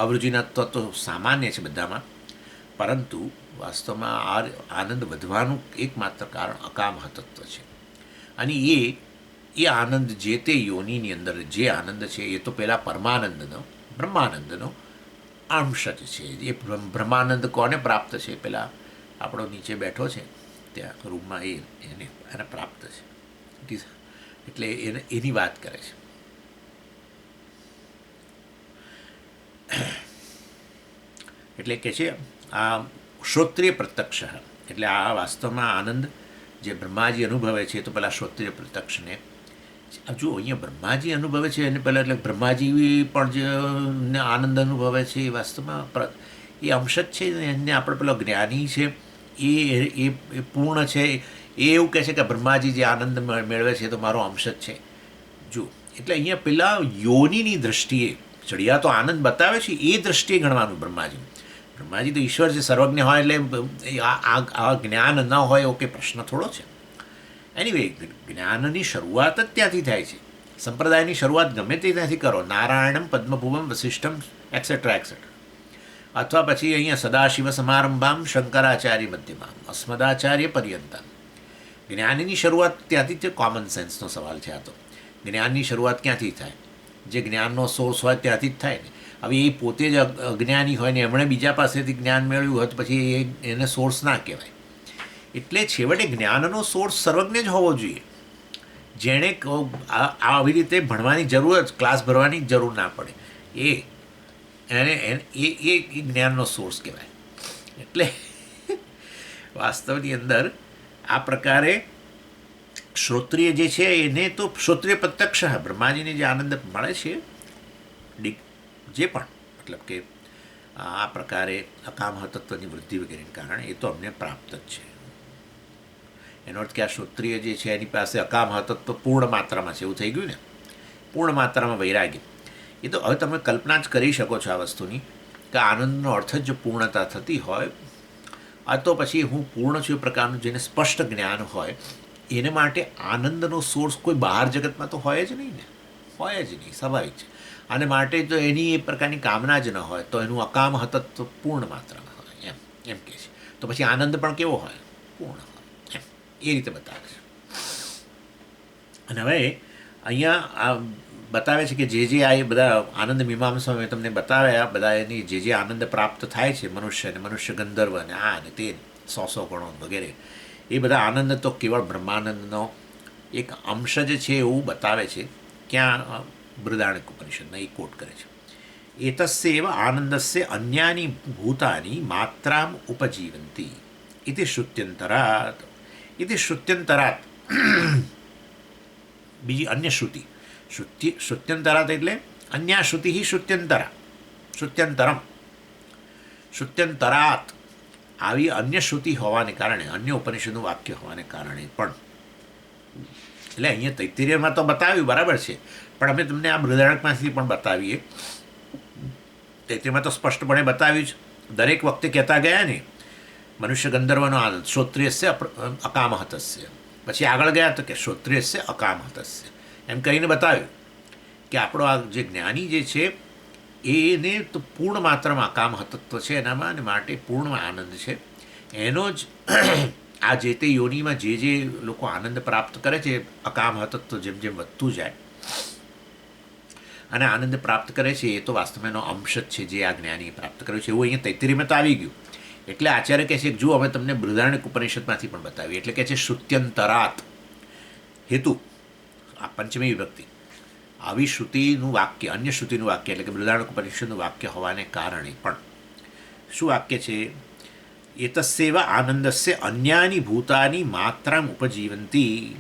અવૃજિના તો સામાન્ય છે બધામાં, પરંતુ વાસ્તવમાં આ આનંદ વધવાનું એકમાત્ર કારણ અકામ હતત્વ છે. અને એ આનંદ જે તે યોનિની અંદર જે આનંદ છે એ તો પહેલાં બ્રહ્માનંદનો અંશ જ છે. એ બ્રહ્માનંદ કોને પ્રાપ્ત છે? પેલા આપણો નીચે બેઠો છે ત્યાં રૂમમાં એને પ્રાપ્ત છે. એટલે એની વાત કરે છે. એટલે કે છે આ શ્રોત્રિય પ્રત્યક્ષ, એટલે આ વાસ્તવમાં આનંદ જે બ્રહ્માજી અનુભવે છે તો પેલા શ્રોત્રિય પ્રત્યક્ષને જો અહીંયા બ્રહ્માજી અનુભવે છે એને પહેલાં એટલે બ્રહ્માજી પણ જે આનંદ અનુભવે છે એ વાસ્તવમાં એ અંશ જ છે. એને આપણે પેલો જ્ઞાની છે એ પૂર્ણ છે એ એવું કહે છે કે બ્રહ્માજી જે આનંદ મેળવે છે તો મારો અંશ જ છે. જો એટલે અહીંયા પેલા યોનિની દૃષ્ટિએ ચડિયા તો આનંદ બતાવે છે એ દૃષ્ટિએ ગણવાનું. બ્રહ્માજી તો ઈશ્વર છે, સર્વજ્ઞ હોય, એટલે આ જ્ઞાન ન હોય એવો કે પ્રશ્ન થોડો છે. એનીવે જ્ઞાનની શરૂઆત જ ત્યાંથી થાય છે. સંપ્રદાયની શરૂઆત ગમે તે ત્યાંથી કરો, નારાયણમ પદ્મભુવમ વસિષ્ઠમ એક્સેટ્રા એક્સેટ્રા, અથવા પછી અહીંયા સદાશિવ સમારંભામ શંકરાચાર્ય મધ્યમામ અસ્મદાચાર્ય પર્યંતમ. જ્ઞાનની શરૂઆત ત્યાંથી જ કોમન સેન્સનો સવાલ છે. આ તો જ્ઞાનની શરૂઆત ક્યાંથી થાય? જે જ્ઞાનનો સોર્સ હોય ત્યાંથી જ થાય ને. હવે એ પોતે જ અજ્ઞાની હોય ને એમણે બીજા પાસેથી જ્ઞાન મેળવ્યું હોય તો પછી એને સોર્સ ના કહેવાય. એટલે છેવટે જ્ઞાનનો સોર્સ સર્વજ્ઞ જ હોવો જોઈએ. જેણે આવી રીતે ભણવાની જરૂર જ, ક્લાસ ભરવાની જ જરૂર ના પડે, એ જ્ઞાનનો સોર્સ કહેવાય. એટલે વાસ્તવની અંદર આ પ્રકારે શ્રોત્રિય જે છે એને તો શ્રોત્રિય પ્રત્યક્ષ બ્રહ્માજીને જે આનંદ મળે છે જે પણ મતલબ કે આ પ્રકારે અકામ તત્વની વૃદ્ધિ વગેરેને કારણે એ તો અમને પ્રાપ્ત જ છે. એનો અર્થ કે આ શ્રોત્રિય જે છે એની પાસે અકામ તત્વ પૂર્ણ માત્રામાં છે એવું થઈ ગયું ને, પૂર્ણ માત્રામાં વૈરાગ્ય. એ તો હવે તમે કલ્પના જ કરી શકો છો આ વસ્તુની કે આનંદનો અર્થ જ જો પૂર્ણતા થતી હોય, આ તો પછી હું પૂર્ણ છું એ પ્રકારનું જેને સ્પષ્ટ જ્ઞાન હોય એને માટે આનંદનો સોર્સ કોઈ બહાર જગતમાં તો હોય જ નહીં ને, હોય જ નહીં, સ્વાભાવિક છે. અને માટે જો એની એ પ્રકારની કામના જ ન હોય તો એનું અકામ તત્વ પૂર્ણ માત્રામાં હોય એમ કહે છે. તો પછી આનંદ પણ કેવો હોય? પૂર્ણ હોય એમ એ રીતે બતાવે છે. અને હવે અહીંયા આ બતાવે છે કે જે આ એ બધા આનંદ મીમાંસા મેં તમને બતાવ્યા, બધા એની જે આનંદ પ્રાપ્ત થાય છે મનુષ્યને, મનુષ્ય ગંધર્વ અને આ અને તે 100 ગણો વગેરે, એ બધા આનંદ તો કેવળ બ્રહ્માનંદનો એક અંશ જ છે એવું બતાવે છે. ક્યાં? બૃહદારણ્યક ઉપનિષદમાં એ કોટ કરે છે. એતસ્યૈવ આનંદસ્ય અન્યાની ભૂતાની માત્રામ ઉપજીવંતી ઇતિ શ્રુત્યંતરાત. બીજી અન્ય શ્રુતિ. શ્રુત્યંતરાત એટલે અન્યા શ્રુતિ શ્રુત્યંતરાત આવી અન્ય શ્રુતિ હોવાને કારણે, અન્ય ઉપનિષદનું વાક્ય હોવાને કારણે પણ, એટલે અહીંયા તૈત્તિરીયમાં તો બતાવ્યું બરાબર છે, પણ અમે તમને આ બૃહદારણ્યકમાંથી પણ બતાવીએ. તૈત્તિરીયમાં તો સ્પષ્ટપણે બતાવ્યું છે. દરેક વખતે કહેતા ગયા ને મનુષ્ય ગંધર્વનો આનંદ શ્રોત્રિયસ્ય અકામહતસ્ય, પછી આગળ ગયા તો કે શ્રોત્રિયસ્ય અકામહતસ્ય, એમ કહીને બતાવ્યું કે આપણો આ જે જ્ઞાની જે છે એને તો પૂર્ણ માત્રામાં અકામહતત્વ છે એનામાં, અને માટે પૂર્ણ આનંદ છે. એનો જ આ જે તે યોનિમાં જે લોકો આનંદ પ્રાપ્ત કરે છે, અકામ હતત્વ જેમ જેમ વધતું જાય અને આનંદ પ્રાપ્ત કરે છે, એ તો વાસ્તવમાં એનો અંશ જ છે જે આ જ્ઞાની પ્રાપ્ત કર્યો છે. એવું અહીંયા 33માં તો આવી ગયું. એટલે આચાર્ય કહે છે કે જો અમે તમને બૃહદારણ્યક ઉપનિષદમાંથી પણ બતાવીએ. એટલે કહે છે શ્રુત્યંતરાત હેતુ, આ પંચમી વિભક્તિ આવી શ્રુતિનું વાક્ય, અન્ય શ્રુતિનું વાક્ય એટલે કે બૃહદારણ્યક ઉપનિષદનું વાક્ય હોવાને કારણે પણ શું વાક્ય છે? એતસ્સેવ આનંદસ્ય અન્યાની ભૂતાની માત્રામ ઉપજીવંતી.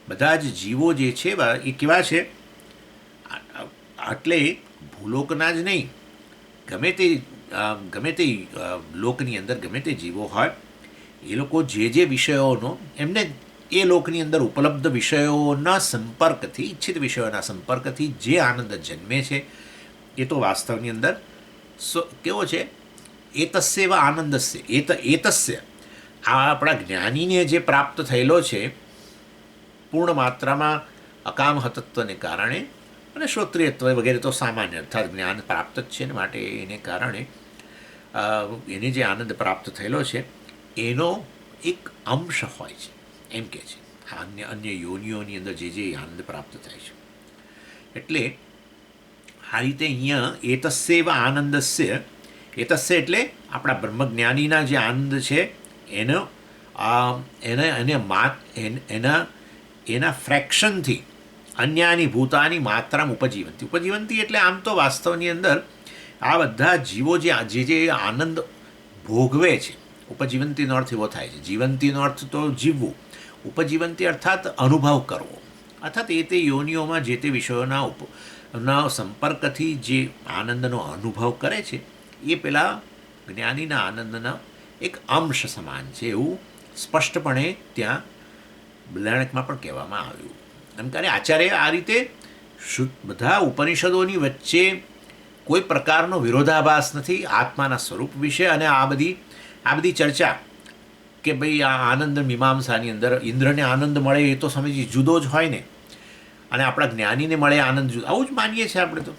બધા જ જીવો જે છે એ કેવા છે? એટલે ભૂલોકના જ નહીં, ગમે તે લોકની અંદર ગમે તે જીવો હોય, એ લોકો જે વિષયોનો એમને એ લોકની અંદર ઉપલબ્ધ વિષયોના સંપર્કથી, ઈચ્છિત વિષયોના સંપર્કથી જે આનંદ જન્મે છે એ તો વાસ્તવની અંદર કેવો છે? એતસ્યવ આનંદસ્ય એતસ્ય આ આપણા જ્ઞાનીને જે પ્રાપ્ત થયેલો છે પૂર્ણ માત્રામાં અકામ હતત્વને કારણે, અને શ્રોત્રિયત્વ વગેરે તો સામાન્ય અર્થાત જ્ઞાન પ્રાપ્ત જ છે ને, માટે એને કારણે એને જે આનંદ પ્રાપ્ત થયેલો છે એનો એક અંશ હોય છે એમ કહે છે. અન્ય યોનિઓની અંદર જે આનંદ પ્રાપ્ત થાય છે. એટલે આ રીતે અહીંયા એતસ્યવ આનંદસ્ય, એતસ્ય એટલે આપણા બ્રહ્મજ્ઞાનીના જે આનંદ છે એના ફ્રેક્શનથી અન્યાની ભૂતાની માત્રામાં ઉપજીવંતી એટલે આમ તો વાસ્તવની અંદર આ બધા જીવો જે આનંદ ભોગવે છે, ઉપજીવંતીનો અર્થ એવો થાય છે. જીવંતીનો અર્થ તો જીવવું, ઉપજીવંતી અર્થાત અનુભવ કરવો, અર્થાત એ તે યોનિઓમાં જે તે વિષયોના સંપર્કથી જે આનંદનો અનુભવ કરે છે એ પેલા જ્ઞાનીના આનંદના એક અંશ સમાન છે, એવું સ્પષ્ટપણે ત્યાં બૃહદારણ્યકમાં પણ કહેવામાં આવ્યું. એમ કરે આચાર્ય આ રીતે બધા ઉપનિષદોની વચ્ચે કોઈ પ્રકારનો વિરોધાભાસ નથી આત્માના સ્વરૂપ વિશે. અને આ બધી ચર્ચા કે ભાઈ આ આનંદ મીમાંસાની અંદર ઇન્દ્રને આનંદ મળે એ તો સમજી જુદો જ હોય ને, અને આપણા જ્ઞાનીને મળે આનંદ જુદો, આવું જ માનીએ છીએ આપણે. તો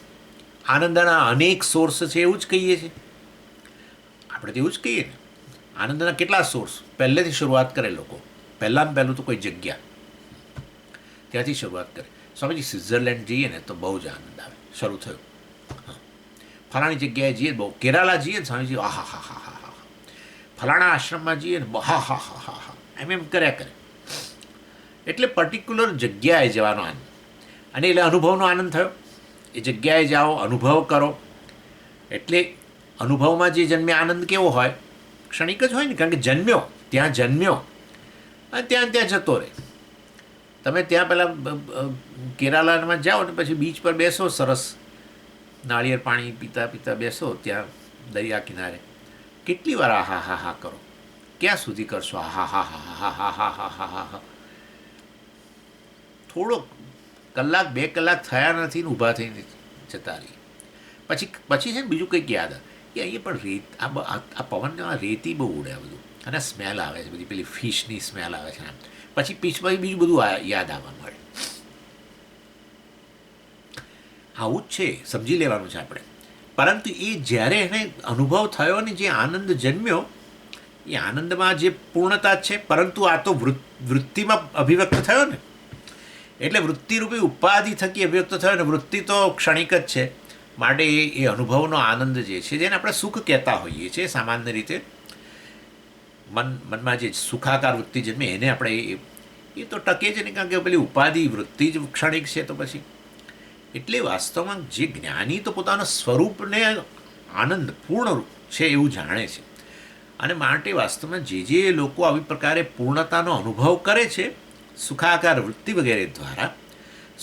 આનંદના અનેક સોર્સ છે એવું જ કહીએ છીએ આપણે, તો એવું જ કહીએ ને. આનંદના કેટલા સોર્સ પહેલેથી શરૂઆત કરે લોકો. પહેલું તો કોઈ જગ્યા, ત્યાંથી શરૂઆત કરે. સ્વામીજી સ્વિટ્ઝરલેન્ડ જઈએ ને તો બહુ જ આનંદ આવે. શરૂ થયું, ફલાણી જગ્યાએ જઈએ બહુ, કેરાલા જઈએ ને સ્વામીજી આહા હા હા હા હા, ફલાણા આશ્રમમાં જઈએ ને હા હા હા હા હા, એમ કર્યા કરે. એટલે પર્ટિક્યુલર જગ્યાએ જવાનો આનંદ, અને એટલે અનુભવનો આનંદ થયો. એ જગ્યાએ જાઓ, અનુભવ કરો. એટલે અનુભવમાં જે જન્મે આનંદ કેવો હોય? ક્ષણિક જ હોય ને, કારણ કે ત્યાં જન્મ્યો અને ત્યાં જતો રહે. તમે ત્યાં પહેલાં કેરાલામાં જાઓ ને પછી બીચ પર બેસો, સરસ નાળિયેર પાણી પીતા પીતા બેસો ત્યાં દરિયા કિનારે, કેટલી વાર આહા હા હા કરો? ક્યાં સુધી કરશો આહા હા હા હા હા હા હા હા હા હા? થોડોક કલાક 2 કલાક થયા નથી ને ઊભા થઈને જતા રહીએ. પછી છે ને બીજું કંઈક યાદ આવે કે અહીંયા પણ રેત, આ પવનમાં રેતી બહુ ઉડે બધું, અને સ્મેલ આવે છે બધી, પેલી ફિશની સ્મેલ આવે છે. પછી બીજું બધું યાદ આવવા મળે. આવું જ છે, સમજી લેવાનું છે આપણે. પરંતુ એ જ્યારે એને અનુભવ થયો ને જે આનંદ જન્મ્યો, એ આનંદમાં જે પૂર્ણતા છે, પરંતુ આ તો વૃત્તિમાં અભિવ્યક્ત થયો ને, એટલે વૃત્તિરૂપી ઉપાધિ થકી અભિવ્યક્ત થયો ને. વૃત્તિ તો ક્ષણિક જ છે, માટે એ અનુભવનો આનંદ જે છે, જેને આપણે સુખ કહેતા હોઈએ છીએ સામાન્ય રીતે, મનમાં જે સુખાકાર વૃત્તિ જન્મે એને આપણે એ તો ટકે જ નહીં, કારણ કે પેલી ઉપાધિ વૃત્તિ જ ક્ષણિક છે. તો પછી એટલે વાસ્તવમાં જે જ્ઞાની તો પોતાના સ્વરૂપને આનંદ પૂર્ણ છે એવું જાણે છે, અને માટે વાસ્તવમાં જે લોકો આવી પ્રકારે પૂર્ણતાનો અનુભવ કરે છે સુખાકાર વૃત્તિ વગેરે દ્વારા,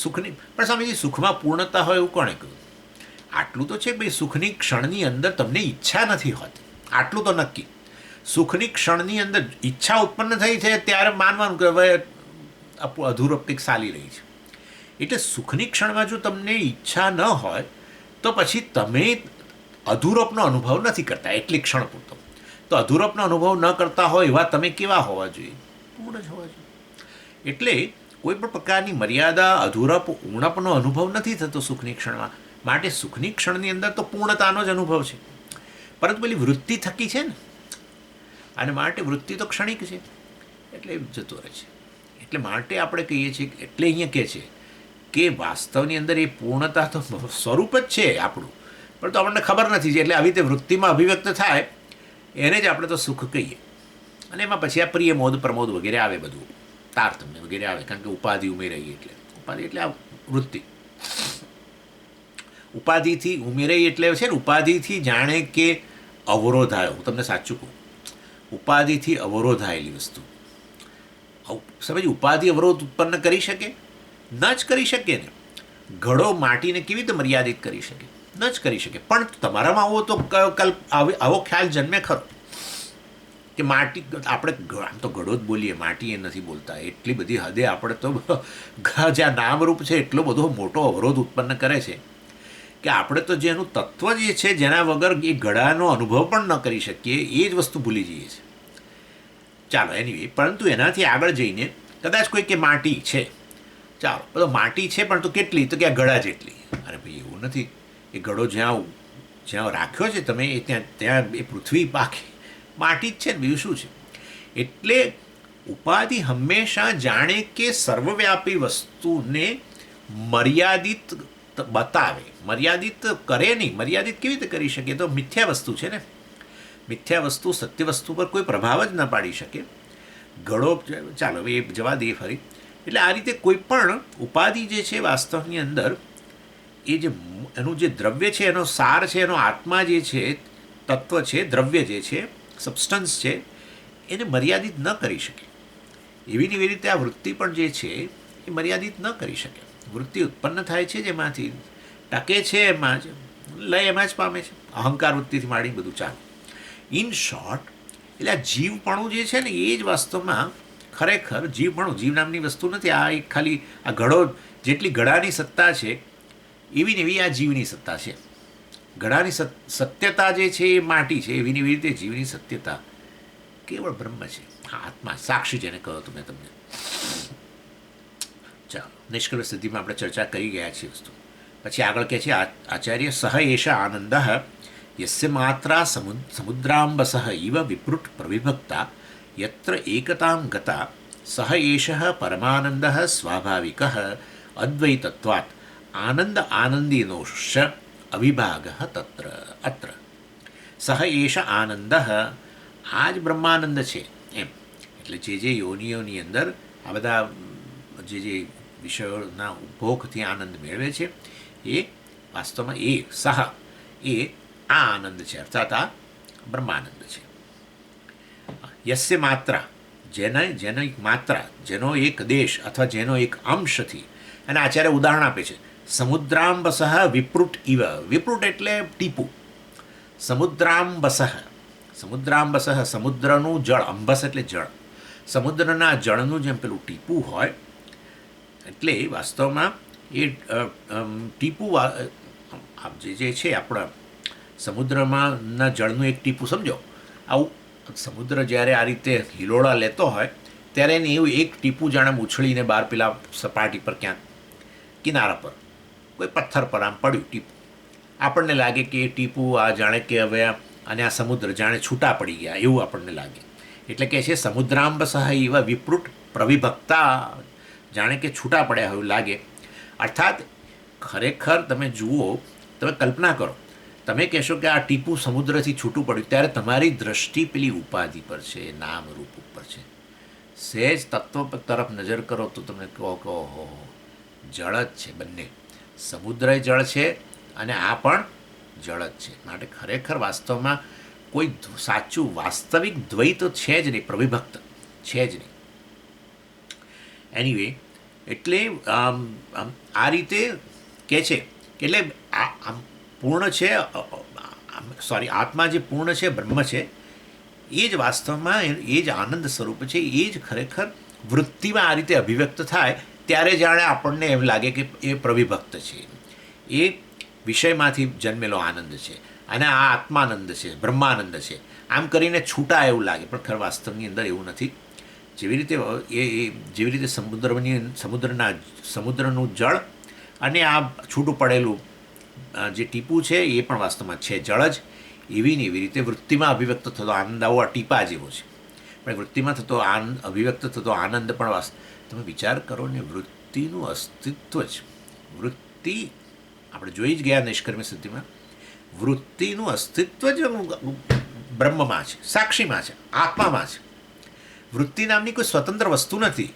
સુખની પણ સ્વામીજી સુખમાં પૂર્ણતા હોય એવું કોણે કહ્યું? આટલું તો છે કે ભાઈ સુખની ક્ષણની અંદર તમને ઈચ્છા નથી હોતી, આટલું તો નક્કી. સુખની ક્ષણની અંદર ઈચ્છા ઉત્પન્ન થઈ છે ત્યારે માનવાનું કે હવે અધૂરપ કંઈક ચાલી રહી છે. એટલે સુખની ક્ષણમાં જો તમને ઈચ્છા ન હોય તો પછી તમે અધૂરપનો અનુભવ નથી કરતા એટલી ક્ષણ પૂરતો. તો અધૂરપનો અનુભવ ન કરતા હોય એવા તમે કેવા હોવા જોઈએ? પૂર્ણ જ હોવા જોઈએ. એટલે કોઈ પણ પ્રકારની મર્યાદા, અધૂરપ, ઉણપનો અનુભવ નથી થતો સુખની ક્ષણમાં. માટે સુખની ક્ષણની અંદર તો પૂર્ણતાનો જ અનુભવ છે, પરંતુ પેલી વૃત્તિ થકી છે ને, અને માટે વૃત્તિ તો ક્ષણિક છે. એટલે જતો રહે છે. એટલે માટે આપણે કહીએ છીએ એટલે અહીંયા કહે છે કે વાસ્તવની અંદર એ પૂર્ણતા તો સ્વરૂપ જ છે આપણું, પણ તો આપણને ખબર નથી. એટલે આવી રીતે વૃત્તિમાં અભિવ્યક્ત થાય એને જ આપણે તો સુખ કહીએ. અને એમાં પછી આ પ્રિય મોદ પ્રમોદ વગેરે આવે, બધું તારતમ્ય વગેરે આવે, કારણ કે ઉપાધિ ઉમેરાઈ. એટલે ઉપાધિ એટલે આ વૃત્તિ ઉપાધિથી ઉમેરાઈ એટલે છે ને, ઉપાધિથી જાણે કે અવરોધાયો. હું તમને સાચું કહું, ઉપાધિથી અવરોધાયેલી વસ્તુ સમજ. ઉપાધિ અવરોધ ઉત્પન્ન કરી શકે? ન જ કરી શકે ને. ઘડો માટીને કેવી રીતે મર્યાદિત કરી શકે? ન જ કરી શકે. પણ તમારામાં આવો તો આવો ખ્યાલ જન્મે ખરો કે માટી, આપણે આમ તો ઘડો જ બોલીએ, માટી એ નથી બોલતા. એટલી બધી હદે આપણે તો જ્યાં નામરૂપ છે એટલો બધો મોટો અવરોધ ઉત્પન્ન કરે છે કે આપણે તો જેનું તત્વ જે છે, જેના વગર એ ઘડાનો અનુભવ પણ ન કરી શકીએ, એ જ વસ્તુ ભૂલી જઈએ છીએ. ચાલો એનીવે, પરંતુ એનાથી આગળ જઈને કદાચ કોઈ કે માટી છે, ચાલો બધો માટી છે, પણ તો કેટલી? તો કે આ ઘડા જેટલી. અરે ભાઈ એવું નથી. એ ઘડો જ્યાં જ્યાં રાખ્યો છે તમે, એ ત્યાં એ પૃથ્વી પાકી માટી જ છે ને, બીજું શું છે? એટલે ઉપાધિ હંમેશા જાણે કે સર્વવ્યાપી વસ્તુને મર્યાદિત બતાવે, મર્યાદિત કરે નહીં. મર્યાદિત કેવી રીતે કરી શકે? તો મિથ્યા વસ્તુ છે ને. મિથ્યા વસ્તુ સત્ય વસ્તુ પર કોઈ પ્રભાવ જ ન પાડી શકે. ઘડો, ચાલો એ જવા દે ફરી. એટલે આ રીતે કોઈ પણ ઉપાધિ જે છે વાસ્તવની અંદર, એ જે એનું જે દ્રવ્ય છે, એનો સાર છે, એનો આત્મા જે છે, તત્વ છે, દ્રવ્ય જે છે, સબસ્ટન્સ છે, એને મર્યાદિત ન કરી શકે. એવી રીતે આ વૃત્તિ પણ જે છે એ મર્યાદિત ન કરી શકે. વૃત્તિ ઉત્પન્ન થાય છે, જેમાંથી ટકે છે, એમાં જ લય એમાં જ પામે છે. અહંકાર વૃત્તિથી માંડી બધું ચાલે. ઇન શોર્ટ, એટલે આ જીવપણું જે છે ને, એ જ વાસ્તવમાં ખરેખર જીવપણું, જીવ નામની વસ્તુ નથી. આ એક ખાલી આ ઘડો જેટલી ઘડાની સત્તા છે, એવી ને એવી આ જીવની સત્તા છે. ઘડાની સત્યતા જે છે એ માટી છે, એવી રીતે જીવની સત્યતા કેવળ બ્રહ્મ છે, આત્મા, સાક્ષી જેને કહો તમે તમને. ચાલો, નિષ્કર્ષ સ્થિતિમાં આપણે ચર્ચા કરી ગયા છીએ વસ્તુ. પછી આગળ કહે છે આચાર્ય, સહ એષ આનંદ યસ્ય માત્રા સમુદ્રાંબસઃ ઇવ વિપૃટ પ્રવિભક્તા યત્ર એકતાં ગતા સહ એષ પરમાનંદ સ્વાભાવિક અદ્વૈતત્વાत् આનંદ આનંદિનોશ્ચ અવિભાગ તત્ર અત્ર. સહ એષ આનંદ, આ જ બ્રહ્માનંદ છે એમ. એટલે જે યોનિઓની અંદર આ બધા જે વિષયોના ઉપભોગથી આનંદ મેળવે છે, એ વાસ્તવમાં એ સહ એ આ આનંદ છે, અર્થાત આ બ્રહ્માનંદ છે. યસ્ય માત્રા, જેનો એક માત્રા, જેનો એક દેશ અથવા જેનો એક અંશથી, અને આચાર્ય ઉદાહરણ આપે છે, સમુદ્રાંબસઃ વિપૃટ ઇવ. વિપૃટ એટલે ટીપું. સમુદ્રાંબસઃ, સમુદ્રાંબસઃ સમુદ્રનું જળ, અંબસ એટલે જળ. સમુદ્રના જળનું જેમ પેલું ટીપું હોય, એટલે વાસ્તવમાં એ ટીપું જે છે આપણા સમુદ્રમાંના જળનું એક ટીપું સમજો. આવું સમુદ્ર જ્યારે આ રીતે હિલોળા લેતો હોય ત્યારે એને એવું એક ટીપું જાણે ઉછળીને બહાર પેલા સપાટી પર ક્યાંક કિનારા પર કોઈ પથ્થર પર આમ પડ્યું ટીપું, આપણને લાગે કે એ ટીપું આ જાણે કે હવે અને આ સમુદ્ર જાણે છૂટા પડી ગયા એવું આપણને લાગે. એટલે કે છે સમુદ્રાંબસઃ એવા વિપૃટ પ્રવિભક્તા, જાણે કે છૂટા પડ્યા એવું લાગે. અર્થાત ખરેખર તમે જુઓ, તમે કલ્પના કરો, તમે કહેશો કે આ ટીપું સમુદ્રથી છૂટું પડ્યું, ત્યારે તમારી દ્રષ્ટિ પેલી ઉપાધિ પર છે, નામ રૂપ ઉપર છે. સહેજ તત્વ તરફ નજર કરો તો તમને કહો કે ઓહો, જળ જ છે બંને. સમુદ્ર જળ છે અને આ પણ જળ જ છે. માટે ખરેખર વાસ્તવમાં કોઈ સાચું વાસ્તવિક દ્વૈત છે જ નહીં, પ્રવિભક્ત છે જ નહીં. એનીવે, એટલે આ રીતે કહે છે કે એટલે આ પૂર્ણ છે, સોરી, આત્મા જે પૂર્ણ છે, બ્રહ્મ છે, એ જ વાસ્તવમાં એ જ આનંદ સ્વરૂપ છે. એ જ ખરેખર વૃત્તિમાં આ રીતે અભિવ્યક્ત થાય ત્યારે જાણે આપણને એમ લાગે કે એ પ્રવિભક્ત છે, એ વિષયમાંથી જન્મેલો આનંદ છે અને આ આત્માનંદ છે, બ્રહ્માનંદ છે. આમ કરીને છૂટા એવું લાગે, પણ ખર વાસ્તવની અંદર એવું નથી. જેવી રીતે જેવી રીતે સમુદ્રનું જળ અને આ છૂટું પડેલું જે ટીપું છે એ પણ વાસ્તવમાં છે જળ જ, એવી ને એવી રીતે વૃત્તિમાં અભિવ્યક્ત થતો આનંદ આવો આ ટીપા જેવો છે. પણ વૃત્તિમાં થતો અભિવ્યક્ત થતો આનંદ પણ તમે વિચાર કરો ને, વૃત્તિનું અસ્તિત્વ જ વૃત્તિ આપણે જોઈ જ ગયા નિષ્કર્મી સ્થિતિમાં, વૃત્તિનું અસ્તિત્વ જ બ્રહ્મમાં છે, સાક્ષીમાં છે, આત્મામાં છે. વૃત્તિ નામની કોઈ સ્વતંત્ર વસ્તુ નથી.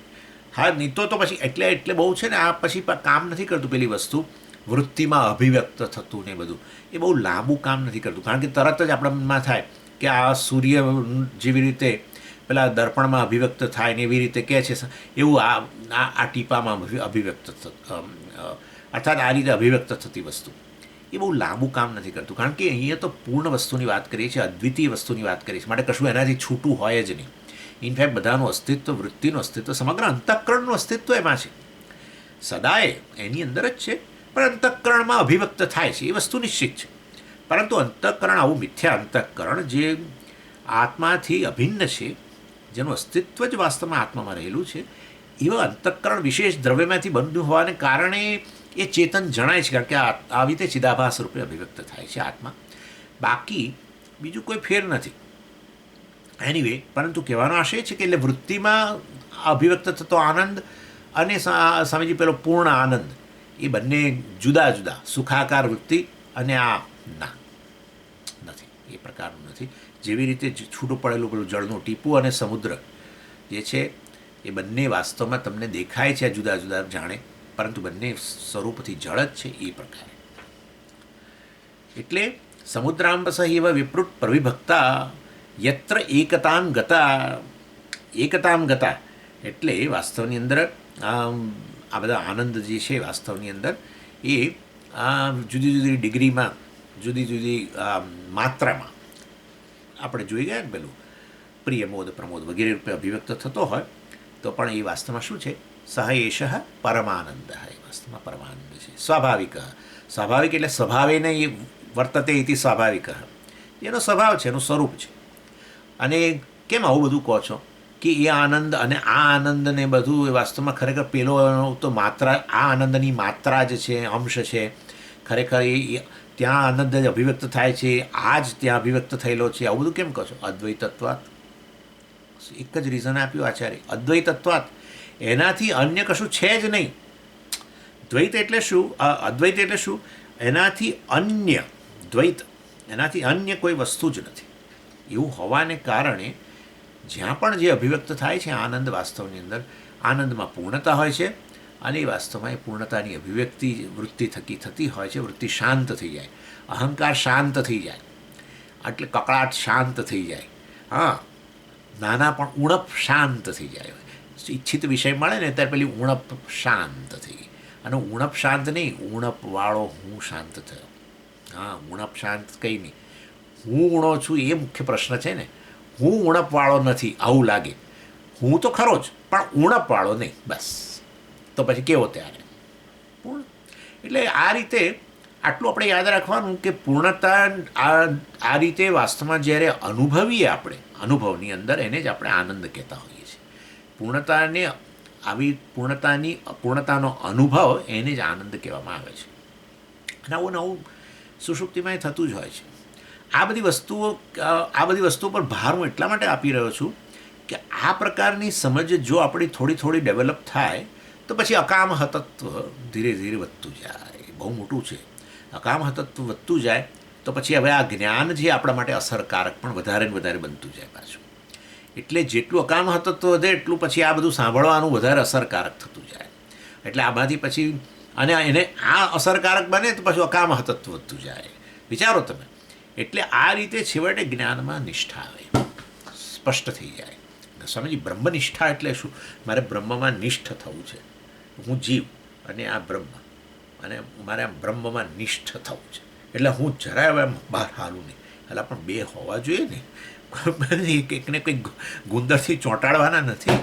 હા, નહીં તો પછી એટલે બહુ છે ને આ પછી કામ નથી કરતું પેલી વસ્તુ વૃત્તિમાં અભિવ્યક્ત થતું ને બધું, એ બહુ લાંબુ કામ નથી કરતું. કારણ કે તરત જ આપણા મનમાં થાય કે આ સૂર્ય જેવી રીતે પેલા દર્પણમાં અભિવ્યક્ત થાય ને એવી રીતે કહે છે, એવું આ ટીપામાં અભિવ્યક્ત અર્થાત આ રીતે અભિવ્યક્ત થતી વસ્તુ એ બહુ લાંબુ કામ નથી કરતું. કારણ કે અહીંયા તો પૂર્ણ વસ્તુની વાત કરીએ છીએ, અદ્વિતીય વસ્તુની વાત કરીએ છીએ, માટે કશું એનાથી છૂટું હોય જ નહીં. ઇનફેક્ટ બધાનું અસ્તિત્વ, વૃત્તિનું અસ્તિત્વ, સમગ્ર અંતઃકરણનું અસ્તિત્વ એમાં છે, સદાય એની અંદર જ છે. પણ અંતઃકરણમાં અભિવ્યક્ત થાય છે એ વસ્તુ નિશ્ચિત છે. પરંતુ અંતઃકરણ આવું મિથ્યા અંતઃકરણ જે આત્માથી અભિન્ન છે, જેનું અસ્તિત્વ જ વાસ્તવમાં આત્મામાં રહેલું છે, એવા અંતઃકરણ વિશેષ દ્રવ્યમાંથી બન્યું હોવાને કારણે એ ચેતન જણાય છે. કારણ કે આવી રીતે ચિદાભાસ રૂપે અભિવ્યક્ત થાય છે આત્મા, બાકી બીજું કોઈ ફેર નથી. એનીવે, પરંતુ કહેવાનો આશય છે કે એટલે વૃત્તિમાં અભિવ્યક્ત થતો આનંદ અને સ્વામીજી પેલો પૂર્ણ આનંદ, એ બંને જુદા જુદા, સુખાકાર વૃત્તિ અને આ ના નથી, એ પ્રકારનું નથી. જેવી રીતે છૂટું પડેલું પેલું જળનું ટીપું અને સમુદ્ર જે છે એ બંને વાસ્તવમાં તમને દેખાય છે જુદા જુદા જાણે, પરંતુ બંને સ્વરૂપથી જળ જ છે એ પ્રકારે. એટલે સમુદ્રાંબસ એવા વિપૃત પ્રવિભક્તા યત્ર એકતામ ગતા એટલે વાસ્તવની અંદર આ બધા આનંદ જે છે વાસ્તવની અંદર એ જુદી જુદી ડિગ્રીમાં, જુદી જુદી માત્રામાં આપણે જોઈ ગયા ને પેલું પ્રિય મોદ પ્રમોદ વગેરે રૂપે અભિવ્યક્ત થતો હોય તો પણ એ વાસ્તવમાં શું છે? સહ એષ પરમાનંદ, એ વાસ્તવમાં પરમાનંદ છે. સ્વાભાવિક એટલે સ્વભાવે નહીં વર્તતે ઇતિ સ્વાભાવિક, એનો સ્વભાવ છે, એનું સ્વરૂપ છે. અને કેમ આવું બધું કહો છો કે એ આનંદ અને આ આનંદ ને બધું એ વાસ્તવમાં ખરેખર પેલો તો માત્રા, આ આનંદની માત્રા જ છે, અંશ છે. ખરેખર એ ત્યાં આનંદ જ અભિવ્યક્ત થાય છે, આ જ ત્યાં અભિવ્યક્ત થયેલો છે. આવું બધું કેમ કહો છો? અદ્વૈતત્વાત. એક જ રીઝન આપ્યું આચાર્ય, અદ્વૈતત્વાત. એનાથી અન્ય કશું છે જ નહીં. દ્વૈત એટલે શું? અદ્વૈત એટલે શું? એનાથી અન્ય દ્વૈત, એનાથી અન્ય કોઈ વસ્તુ જ નથી. એવું હોવાને કારણે જ્યાં પણ જે અભિવ્યક્ત થાય છે આનંદ, વાસ્તવની અંદર આનંદમાં પૂર્ણતા હોય છે અને એ વાસ્તવમાં એ પૂર્ણતાની અભિવ્યક્તિ વૃત્તિ થકી થતી હોય છે. વૃત્તિ શાંત થઈ જાય, અહંકાર શાંત થઈ જાય, એટલે કકળાટ શાંત થઈ જાય. હા, નાના પણ ઉણપ શાંત થઈ જાય. ઈચ્છિત વિષય મળે ને ત્યારે પેલી ઉણપ શાંત થઈ ગઈ. અને ઉણપ શાંત નહીં, ઉણપવાળો હું શાંત થયો. હા, ઉણપ શાંત કંઈ નહીં, હું ઉણો છું એ મુખ્ય પ્રશ્ન છે ને. હું ઉણપવાળો નથી આવું લાગે, હું તો ખરો જ પણ ઉણપવાળો નહીં, બસ. તો પછી કેવો ત્યારે પૂર્ણ. એટલે આ રીતે આટલું આપણે યાદ રાખવાનું કે પૂર્ણતા આ રીતે વાસ્તવમાં જ્યારે અનુભવીએ આપણે, અનુભવની અંદર એને જ આપણે આનંદ કહેતા હોઈએ છીએ. પૂર્ણતાને આવી પૂર્ણતાનો અનુભવ એને જ આનંદ કહેવામાં આવે છે. નવું નવું સુષુપ્તિમાં થતું જ હોય છે. આ બધી વસ્તુઓ પર ભાર હું એટલા માટે આપી રહ્યો છું કે આ પ્રકારની સમજ જો આપણી થોડી થોડી ડેવલપ થાય તો પછી અકામહતત્વ ધીરે ધીરે વધતું જાય. બહુ મોટું છે. અકામહતત્વ વધતું જાય તો પછી હવે આ જ્ઞાન જે આપણા માટે અસરકારક પણ વધારે ને વધારે બનતું જાય પાછું. એટલે જેટલું અકામહતત્વ વધે એટલું પછી આ બધું સાંભળવાનું વધારે અસરકારક થતું જાય. એટલે આમાંથી પછી અને એને આ અસરકારક બને તો પછી અકામહતત્વ વધતું જાય. વિચારો તમે. એટલે આ રીતે છેવટે જ્ઞાનમાં નિષ્ઠા આવે, સ્પષ્ટ થઈ જાય. સમજી, બ્રહ્મનિષ્ઠા એટલે શું? મારે બ્રહ્મમાં નિષ્ઠ થવું છે. હું જીવ અને આ બ્રહ્મ, અને મારે આ બ્રહ્મમાં નિષ્ઠ થવું છે. એટલે હું જરાય હવે બહાર હાલું નહીં. એટલે પણ બે હોવા જોઈએ ને, કંઈકને કંઈક ગુંદરથી ચોંટાડવાના નથી.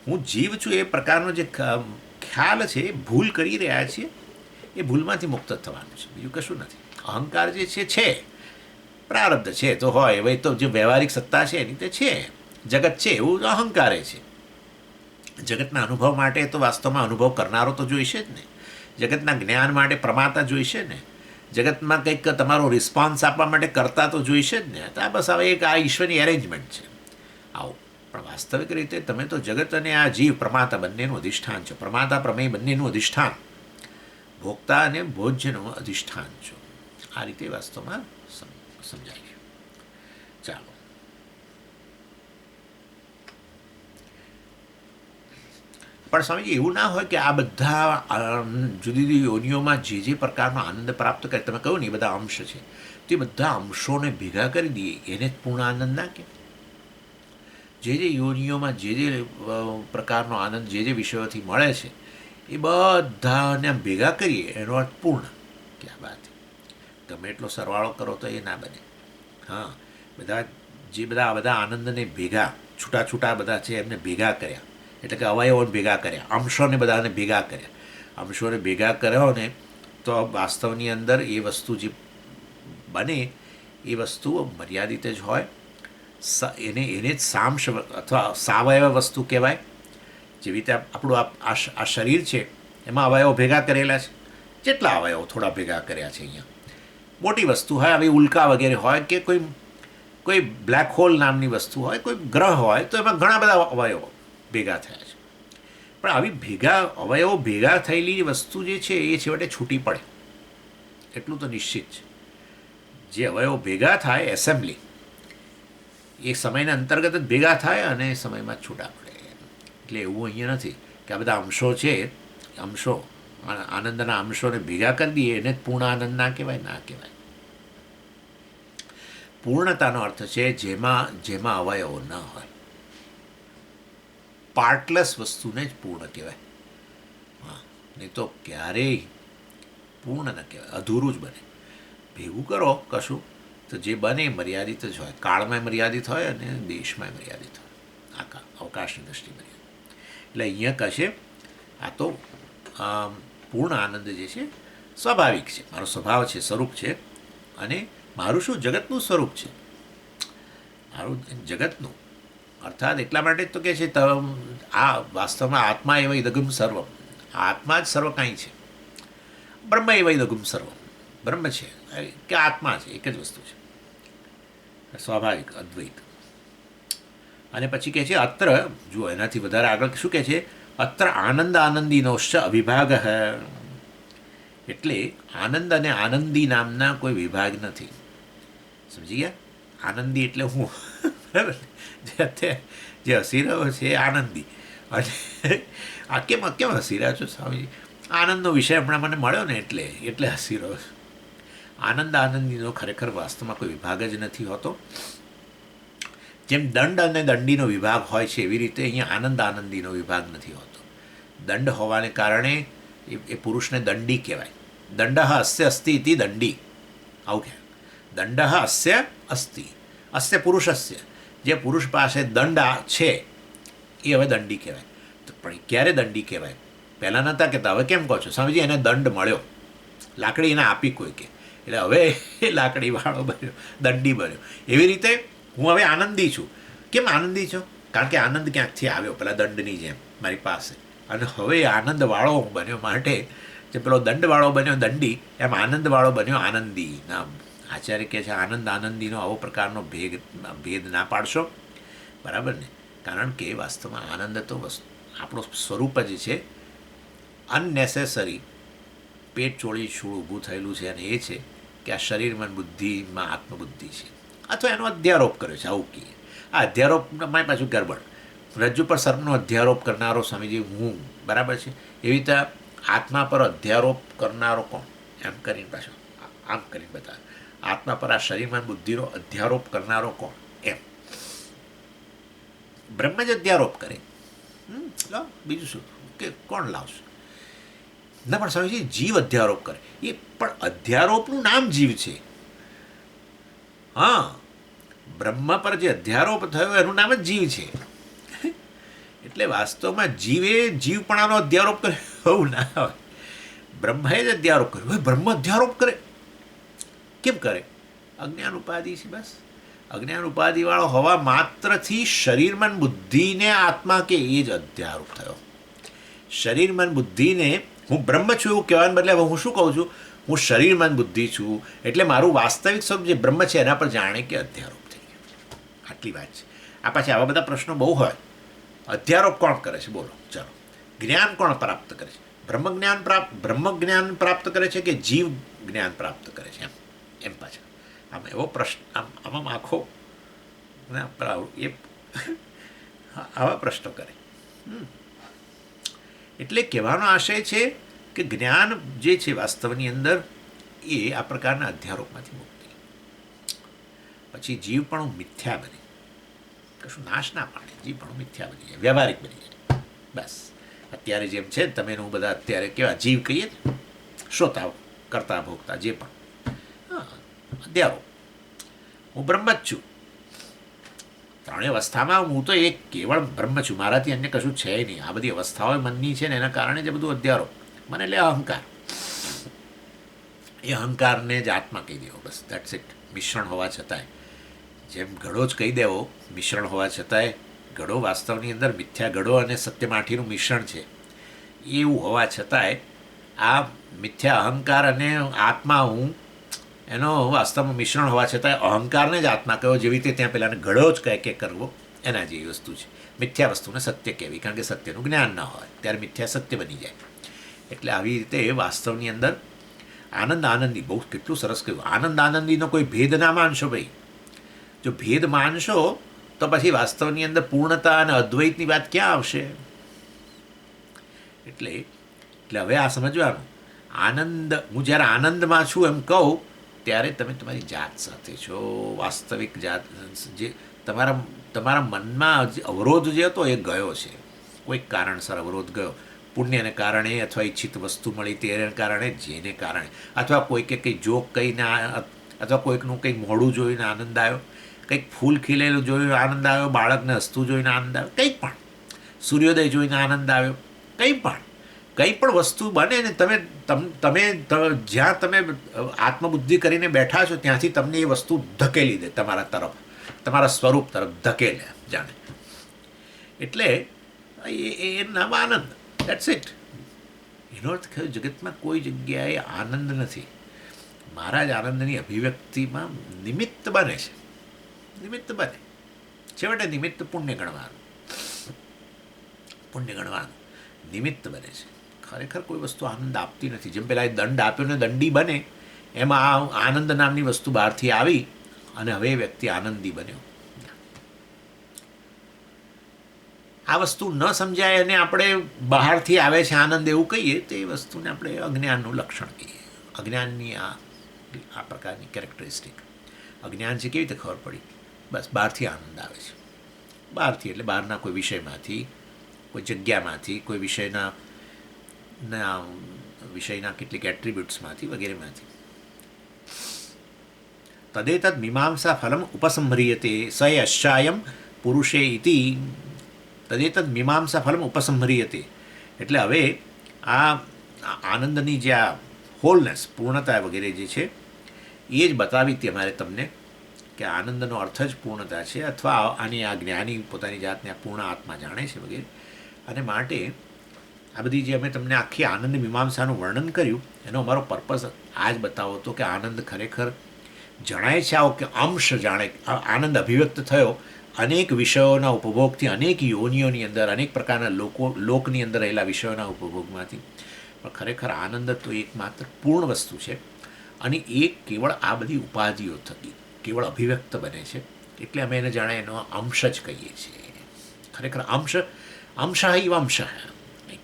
હું જીવ છું એ પ્રકારનો જે ખ્યાલ છે, ભૂલ કરી રહ્યા છીએ, એ ભૂલમાંથી મુક્ત થવાનું છે, બીજું કશું નથી. અહંકાર જે છે પ્રારબ્ધ છે તો હોય, હવે તો જે વ્યવહારિક સત્તા છે એની તે છે, જગત છે એવું અહંકારે છે. જગતના અનુભવ માટે તો વાસ્તવમાં અનુભવ કરનારો તો જોઈશે જ ને. જગતના જ્ઞાન માટે પ્રમાતા જોઈશે ને. જગતમાં કંઈક તમારો રિસ્પોન્સ આપવા માટે કરતા તો જોઈશે જ ને. તો આ બસ હવે એક આ ઈશ્વરની એરેન્જમેન્ટ છે. આવું પણ વાસ્તવિક રીતે તમે તો જગત અને આ જીવ પ્રમાતા બંનેનું અધિષ્ઠાન છો. પ્રમાતા પ્રમેય બંનેનું અધિષ્ઠાન, ભોગતા અને ભોજ્યનું અધિષ્ઠાન છો. આ રીતે વાસ્તવમાં સમજાય છે. ચાલો, પણ સ્વામીજી એવું ના હોય કે આ બધા જુદી જુદી યોનિઓમાં જે પ્રકારનો આનંદ પ્રાપ્ત કરે, તમે કહ્યું ને એ બધા અંશ છે, તે બધા અંશોને ભેગા કરી દઈએ એને જ પૂર્ણ આનંદ ના કે? જે યોનિઓમાં જે પ્રકારનો આનંદ જે વિષયોથી મળે છે એ બધાને ભેગા કરીએ એનો અર્થ પૂર્ણ. ક્યાં વાત! તમે એટલો સરવાળો કરો તો એ ના બને. હા, બધા આનંદને ભેગા છૂટા છૂટા બધા છે એમને ભેગા કર્યા, એટલે કે અવયવોને ભેગા કર્યા, અંશોને બધાને ભેગા કર્યા. અંશોને ભેગા કર્યો ને તો વાસ્તવની અંદર એ વસ્તુ જે બને એ વસ્તુ મર્યાદિત જ હોય. એને જ સાંશ અથવા સાવયવ વસ્તુ કહેવાય. જેવી રીતે આપણું આ શરીર છે એમાં અવયવો ભેગા કરેલા છે. જેટલા અવયવો થોડા ભેગા કર્યા છે અહીંયા. મોટી વસ્તુ હોય, આવી ઉલ્કા વગેરે હોય કે કોઈ બ્લેક હોલ નામની વસ્તુ હોય, કોઈ ગ્રહ હોય, તો એમાં ઘણા બધા અવયવો ભેગા થયા છે. પણ આવી અવયવો ભેગા થયેલી વસ્તુ જે છે એ છેવટે છૂટી પડે એટલું તો નિશ્ચિત છે. જે અવયવો ભેગા થાય એસેમ્બલી એ સમયના અંતર્ગત જ ભેગા થાય અને સમયમાં જ છૂટા પડે. એટલે એવું અહીંયા નથી કે આ બધા અંશો છે, અંશો આનંદના અંશોને ભેગા કરી દઈએ એને જ પૂર્ણ આનંદ ના કહેવાય. ના કહેવાય. પૂર્ણતાનો અર્થ છે જેમાં અવયવો ન હોય. પાર્ટલેસ વસ્તુને જ પૂર્ણ કહેવાય. હા, નહીં તો ક્યારેય પૂર્ણ ન કહેવાય, અધૂરું જ બને. ભેગું કરો કશું તો જે બને મર્યાદિત જ હોય. કાળમાં મર્યાદિત હોય અને દેશમાં મર્યાદિત હોય, અવકાશની દ્રષ્ટિ મર્યાદિત. એટલે અહીંયા કહેશે આ તો પૂર્ણ આનંદ જે છે સ્વાભાવિક છે, મારો સ્વભાવ છે, સ્વરૂપ છે. અને મારું શું જગતનું સ્વરૂપ છે, મારું જગતનું. અર્થાત એટલા માટે જ તો કહે છે આ વાસ્તવમાં આત્મા એવા ઇદગમ સર્વમ, આત્મા જ સર્વ કાંઈ છે. બ્રહ્મ એવા ઇદગમ સર્વમ, બ્રહ્મ છે કે આત્મા છે, એક જ વસ્તુ છે, સ્વાભાવિક અદ્વૈત. અને પછી કહે છે અત્ર, જુઓ એનાથી વધારે આગળ શું કહે છે, અત્ર આનંદ આનંદીનોશ્ચ અવિભાગ. એટલે આનંદ અને આનંદી નામના કોઈ વિભાગ નથી. સમજી ગયા? આનંદી એટલે હું, બરાબર? જે હસી રહ્યો છે એ આનંદી. અને આ કેમ હસી રહ્યા છો સ્વામીજી? આનંદનો વિષય હમણાં મને મળ્યો ને એટલે હસી રહ્યો છું. આનંદ આનંદીનો ખરેખર વાસ્તવમાં કોઈ વિભાગ જ નથી હોતો. જેમ દંડ અને દંડીનો વિભાગ હોય છે એવી રીતે અહીંયા આનંદ આનંદીનો વિભાગ નથી હોતો. દંડ હોવાને કારણે એ પુરુષને દંડી કહેવાય. દંડ અસ્ય અસ્તિ ઇતિ દંડી, આવું કહેવાય. દંડ અસ્ય અસ્તિ, અસ્ય પુરુષસ્ય, જે પુરુષ પાસે દંડ છે એ હવે દંડી કહેવાય. તો પણ ક્યારે દંડી કહેવાય? પહેલાં નહોતા કહેતા, હવે કેમ કહો છો? સ્વામીજી એને દંડ મળ્યો, લાકડી એને આપી કોઈ કે, એટલે હવે એ લાકડીવાળો બન્યો, દંડી બન્યો. એવી રીતે હું હવે આનંદી છું. કેમ આનંદી છો? કારણ કે આનંદ ક્યાંકથી આવ્યો, પેલા દંડની જેમ મારી પાસે, અને હવે આનંદવાળો હું બન્યો. માટે જે પેલો દંડવાળો બન્યો દંડી, એમ આનંદવાળો બન્યો આનંદી. નામ આચાર્ય કહે છે આનંદ આનંદીનો આવો પ્રકારનો ભેદ ના પાડશો, બરાબર ને? કારણ કે વાસ્તવમાં આનંદ તો આપણું સ્વરૂપ જ છે. અનનેસેસરી પેટ ચોળી છૂળ ઊભું થયેલું છે, અને એ છે કે આ શરીર મન બુદ્ધિમાં આત્મબુદ્ધિ છે, અથવા એનો અધ્યારોપ કર્યો છે, આવું કહીએ. આ અધ્યારોપમાં પાછું ગરબડ. રજ્જુ પર સર્પનો અધ્યારોપ કરનારો સ્વામીજી હું, બરાબર છે? એવી રીતે આત્મા પર અધ્યારોપ કરનારો કોણ? એમ કરીને પાછું આમ કરીને બતાવે. આત્મા પર આ શરીરમાં બુદ્ધિનો અધ્યારોપ કરનારો કોણ? એમ બ્રહ્મ જ અધ્યારોપ કરે. લાવ બીજું શું કે કોણ લાવશે? ના, પણ સ્વામીજી જીવ અધ્યારોપ કરે. એ પણ અધ્યારોપનું નામ જીવ છે. હા, બ્રહ્મ પર જે અધ્યારોપ થયો એનું નામ જ જીવ છે. એટલે વાસ્તવમાં જીવે જીવપણાનો અધ્યારોપ કર્યો એવું ના હોય. બ્રહ્મએ જ અધ્યારોપ કર્યો. હવે બ્રહ્મ અધ્યારોપ કરે કેમ કરે? અજ્ઞાન ઉપાધિ છે, બસ. અજ્ઞાન ઉપાધિવાળો હોવા માત્રથી શરીર મન બુદ્ધિને આત્મા કે એ જ અધ્યારોપ થયો. શરીર મન બુદ્ધિને હું બ્રહ્મ છું એવું કહેવાને બદલે હવે હું શું કહું છું? હું શરીર મન બુદ્ધિ છું. એટલે મારું વાસ્તવિક સ્વરૂપ જે બ્રહ્મ છે એના પર જાણે કે અધ્યારોપ થઈ ગયો. આટલી વાત છે. આ પાછી આવા બધા પ્રશ્નો બહુ હોય. અધ્યારોપ કોણ કરે છે બોલો? ચાલો, જ્ઞાન કોણ પ્રાપ્ત કરે છે? બ્રહ્મ જ્ઞાન પ્રાપ્ત કરે છે કે જીવ જ્ઞાન પ્રાપ્ત કરે છે? એમ પાછા આમ એવો પ્રશ્ન આમાં આખો એ આવા પ્રશ્નો કરે. એટલે કહેવાનો આશય છે કે જ્ઞાન જે છે વાસ્તવની અંદર એ આ પ્રકારના અધ્યારોપમાંથી મુક્તિ. પછી જીવ પણ મિથ્યા બને, કશું નાશ ના પામે, જીવ પણ મિથ્યા બની જાય, વ્યવહારિક બની જાય. બસ અત્યારે જેમ છે તમે હું બધા અત્યારે કેવા જીવ કહીએ ને, શ્રોતા કરતા ભોગતા જે પણ, અધ્યારોપ. હું બ્રહ્મ જ છું, ત્રણેય અવસ્થામાં હું તો એક કેવળ બ્રહ્મ છું, મારાથી અન્ય કશું છે નહીં. આ બધી અવસ્થાઓ મનની છે ને એના કારણે જ બધું અધ્યારોપ. મને એટલે અહંકાર, એ અહંકારને જ આત્મા કહી દેવો, બસ દેટ્સ ઇટ. મિશ્રણ હોવા છતાંય, જેમ ઘડો જ કહી દેવો મિશ્રણ હોવા છતાંય, ઘડો વાસ્તવની અંદર મિથ્યા ઘડો અને સત્ય માઠીનું મિશ્રણ છે, એવું હોવા છતાંય આ મિથ્યા અહંકાર અને આત્મા હું એનો વાસ્તવમાં મિશ્રણ હોવા છતાંય અહંકારને જ આત્મા કહ્યો. જેવી રીતે ત્યાં પેલાને ઘડો જ કહે કે કરવો, એના જેવી વસ્તુ છે. મિથ્યા વસ્તુને સત્ય કહેવી, કારણ કે સત્યનું જ્ઞાન ન હોય ત્યારે મિથ્યા સત્ય બની જાય. એટલે આવી રીતે વાસ્તવની અંદર આનંદ આનંદી, બહુ કેટલું સરસ કહ્યું. આનંદ આનંદીનો કોઈ ભેદ ના માનશો ભાઈ. જો ભેદ માનશો તો પછી વાસ્તવની અંદર પૂર્ણતા અને અદ્વૈતની વાત ક્યાં આવશે? એટલે હવે આ સમજવાનું, આનંદ, હું જ્યારે આનંદમાં છું એમ કહું ત્યારે તમે તમારી જાત સાથે છો, વાસ્તવિક જાત. જે તમારા મનમાં જે અવરોધ જે હતો એ ગયો છે, કોઈક કારણસર અવરોધ ગયો, પુણ્યને કારણે અથવા ઈચ્છિત વસ્તુ મળી તેને કારણે, જેને કારણે, અથવા કોઈકે કંઈ જોક કહીને, અથવા કોઈકનું કંઈક મોઢું જોઈને આનંદ આવ્યો, કંઈક ફૂલ ખીલેલું જોઈને આનંદ આવ્યો, બાળકને હસતું જોઈને આનંદ આવ્યો, કંઈ પણ સૂર્યોદય જોઈને આનંદ આવ્યો, કંઈ પણ વસ્તુ બને ને તમે જ્યાં તમે આત્મબુદ્ધિ કરીને બેઠા છો ત્યાંથી તમને એ વસ્તુ ધકેલી દે, તમારા તરફ, તમારા સ્વરૂપ તરફ ધકેલે જાણે. એટલે એ નામ આનંદ, દેટ્સ ઇટ. એનો અર્થ થયો જગતમાં કોઈ જગ્યાએ આનંદ નથી, મારા જ આનંદની અભિવ્યક્તિમાં નિમિત્ત બને છે. નિમિત્ત બને, છેવટે નિમિત્ત પુણ્ય ગણવાનું નિમિત્ત બને છે. ખરેખર કોઈ વસ્તુ આનંદ આપતી નથી. જેમ પેલા દંડ આપ્યો ને દંડી બને, એમાં આનંદ નામની વસ્તુ બહારથી આવી અને હવે એ વ્યક્તિ આનંદી બન્યો. આ વસ્તુ ન સમજાય અને આપણે બહારથી આવે છે આનંદ એવું કહીએ તો એ વસ્તુને આપણે અજ્ઞાનનું લક્ષણ કહીએ. અજ્ઞાનની આ પ્રકારની કેરેક્ટરિસ્ટિક. અજ્ઞાન છે કેવી રીતે ખબર પડી? બસ બહારથી આનંદ આવે છે. બહારથી એટલે બહારના કોઈ વિષયમાંથી, કોઈ જગ્યામાંથી, કોઈ વિષયના કેટલીક એટ્રીબ્યુટ્સમાંથી વગેરેમાંથી. તદેતદ મીમાંસા ફલમ ઉપસંહ્રિયતે સ યશ્ચાયમ પુરુષે ઇતિ. તદેતદ મીમાંસા ફલમ ઉપસંહ્રિયતે એટલે હવે આ આનંદની જે આ હોલનેસ, પૂર્ણતા વગેરે જે છે એ જ બતાવી હતી અમારે તમને કે આનંદનો અર્થ જ પૂર્ણતા છે, અથવા આની આ જ્ઞાની પોતાની જાતને આ પૂર્ણ આત્મા જાણે છે વગેરે. અને માટે આ બધી જે અમે તમને આખી આનંદ મીમાંસાનું વર્ણન કર્યું એનો અમારો પર્પઝ આ જ બતાવો હતો કે આનંદ ખરેખર જણાય છે, આવો કે અંશ જાણે આનંદ અભિવ્યક્ત થયો અનેક વિષયોના ઉપભોગથી, અનેક યોનિઓની અંદર, અનેક પ્રકારના લોકની અંદર રહેલા વિષયોના ઉપભોગમાંથી. પણ ખરેખર આનંદ તો એકમાત્ર પૂર્ણ વસ્તુ છે અને એ કેવળ આ બધી ઉપાધિઓ થકી કેવળ અભિવ્યક્ત બને છે. એટલે અમે એને જાણે એનો અંશ જ કહીએ છીએ. ખરેખર અંશ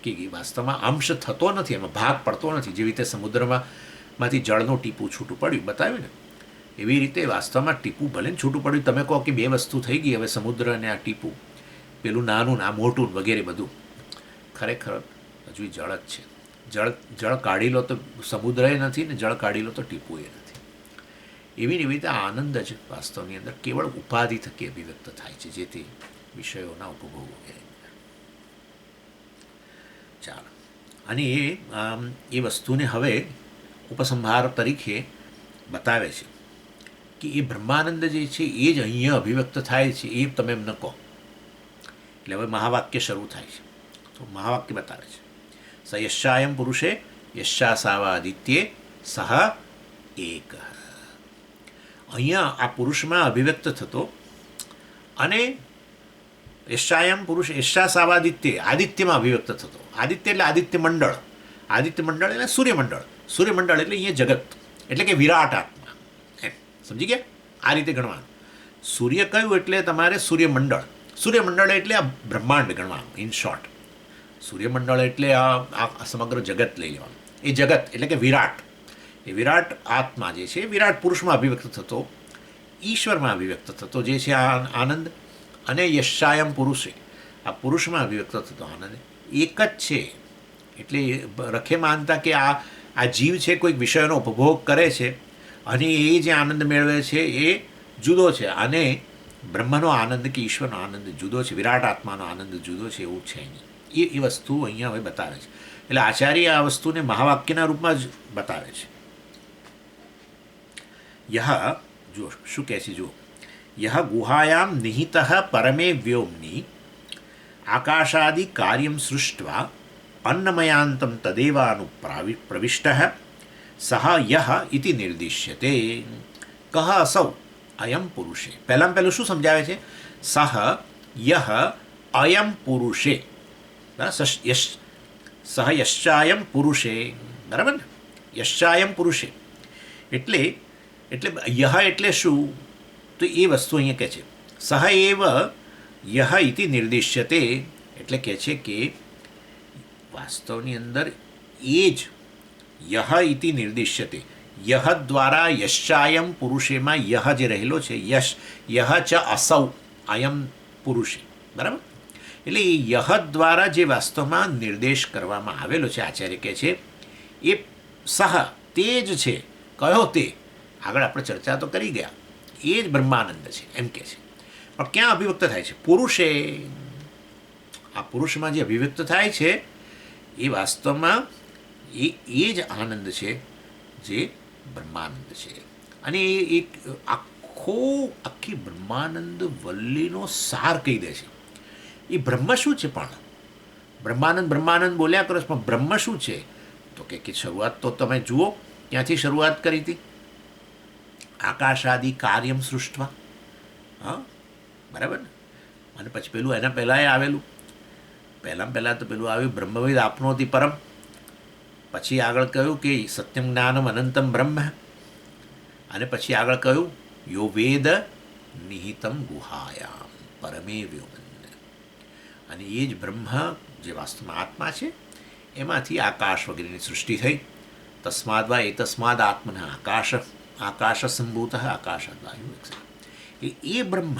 કે વાસ્તવમાં અંશ થતો નથી, એમાં ભાગ પડતો નથી. જેવી રીતે સમુદ્રમાંથી જળનું ટીપું છૂટું પડ્યું બતાવ્યું ને, એવી રીતે વાસ્તવમાં ટીપું ભલે ને છૂટું પડ્યું, તમે કહો કે બે વસ્તુ થઈ ગઈ હવે સમુદ્ર અને આ ટીપું, પેલું નાનું આ મોટું વગેરે બધું, ખરેખર હજુ જળ જ છે. જળ કાઢી લો તો સમુદ્રએ નથી ને જળ કાઢી લો તો ટીપું એ નથી. એવી રીતે આનંદ જ વાસ્તવની અંદર કેવળ ઉપાધિ થકી અભિવ્યક્ત થાય છે, જેથી વિષયોના ઉપભોગ વગેરે. ચાલો, અને એ વસ્તુને હવે ઉપસંહાર તરીકે બતાવે છે કે એ બ્રહ્માનંદ જે છે એ જ અહીંયા અભિવ્યક્ત થાય છે, એ તમે એમને કહો. એટલે હવે મહાવાક્ય શરૂ થાય છે. તો મહાવાક્ય બતાવે છે, સ યશ્ચાયમ પુરુષે યશ્ચાસાવાદિત્યે સહ એક. અહીંયા આ પુરુષમાં અભિવ્યક્ત થતો અને યશાયમ પુરુષ યશા સાવાદિત્ય, આદિત્યમાં અભિવ્યક્ત થતો. આદિત્ય એટલે આદિત્ય મંડળ. આદિત્ય મંડળ એટલે સૂર્યમંડળ. સૂર્યમંડળ એટલે અહીંયા જગત, એટલે કે વિરાટ આત્મા. એમ સમજી ગયા? આ રીતે ગણવાનું. સૂર્ય કયું એટલે તમારે સૂર્યમંડળ. સૂર્યમંડળ એટલે આ બ્રહ્માંડ ગણવાનું. ઇન શોર્ટ, સૂર્યમંડળ એટલે આ સમગ્ર જગત લઈ લેવાનું. એ જગત એટલે કે વિરાટ. એ વિરાટ આત્મા જે છે, વિરાટ પુરુષમાં અભિવ્યક્ત થતો, ઈશ્વરમાં અભિવ્યક્ત થતો જે છે આ આનંદ. અને યશાયમ પુરુષે, આ પુરુષમાં અભિવ્યક્ત થતો આનંદ એક જ છે. એટલે રખે માનતા કે આ જીવ છે, કોઈક વિષયનો ઉપભોગ કરે છે અને એ જે આનંદ મેળવે છે એ જુદો છે. અને બ્રહ્મનો આનંદ કે ઈશ્વરનો આનંદ જુદો છે, વિરાટ આત્માનો આનંદ જુદો છે, એવું છે નહીં. એ વસ્તુ અહીંયા હવે બતાવે છે. એટલે આચાર્ય આ વસ્તુને મહાવાક્યના રૂપમાં જ બતાવે છે. યહ, જો શું કહે છે, જો યહ ગુહાયામ નિહિત પરમે વ્યોમની આકાશાદિ કાર્યમ સૃષ્ટવા અન્નમયાંતમ તદેવાનુપ્રવિષ્ટ સહ યહ ઇતિ નિર્દિશ્યતે. કહ અસૌ અયમ પુરુષે. પહેલું શું સમજાવે છે? સહ યહ અયમ પુરુષે, સહ યશ્ચાયમ પુરુષે, બરાબર ને? યશ્ચાયમ પુરુષે એટલે યહ એટલે શું? તો એ વસ્તુ અહીંયા કહે છે સહ એવ યહ ઇતિ નિર્દિશ્યતે. એટલે કહે છે કે વાસ્તવની અંદર એ જ યહ ઇતિ નિર્દિશ્યતે. યહ દ્વારા યશ્ચાયમ પુરુષેમાં યહ જે રહેલો છે, યહ ચ અસૌ અયમ પુરુષે, બરાબર? એટલે એ યહ દ્વારા જે વાસ્તવમાં નિર્દેશ કરવામાં આવેલો છે, આચાર્ય કહે છે એ સહ, તે જ છે. કયો તે? આગળ આપણે ચર્ચા તો કરી ગયા. એ જ બ્રહ્માનંદ છે એમ કહે છે. પણ ક્યાં અભિવ્યક્ત થાય છે? પુરુષે. આ પુરુષમાં જે અભિવ્યક્ત થાય છે એ વાસ્તવમાં એ જ આનંદ છે જે બ્રહ્માનંદ છે. અને એ આખી બ્રહ્માનંદ વલ્લીનો સાર કહી દે છે. એ બ્રહ્મ શું છે? પણ બ્રહ્માનંદ બોલ્યા કરો, પણ બ્રહ્મ શું છે? તો કે શરૂઆત તો તમે જુઓ, ક્યાંથી શરૂઆત કરી હતી? આકાશાદિ કાર્યમ સૃષ્ટવા. હા, બરાબર ને? અને પછી પેલું એના પહેલાં આવેલું, પહેલાં તો પેલું આવ્યું બ્રહ્મવિદ આપનોતિ પરમ. પછી આગળ કહ્યું કે સત્યમ જ્ઞાનમ અનંતમ બ્રહ્મ. અને પછી આગળ કહ્યું યો વેદ નિહિતમ ગુહાયામ પરમે વ્યોમન. અને એ જ બ્રહ્મ જે વાસ્તવમાં આત્મા છે એમાંથી આકાશ વગેરેની સૃષ્ટિ થઈ. તસ્માદ વા એતસ્માદ આત્મન આકાશ સંભૂત આકાશાદ વાયુ. એ બ્રહ્મ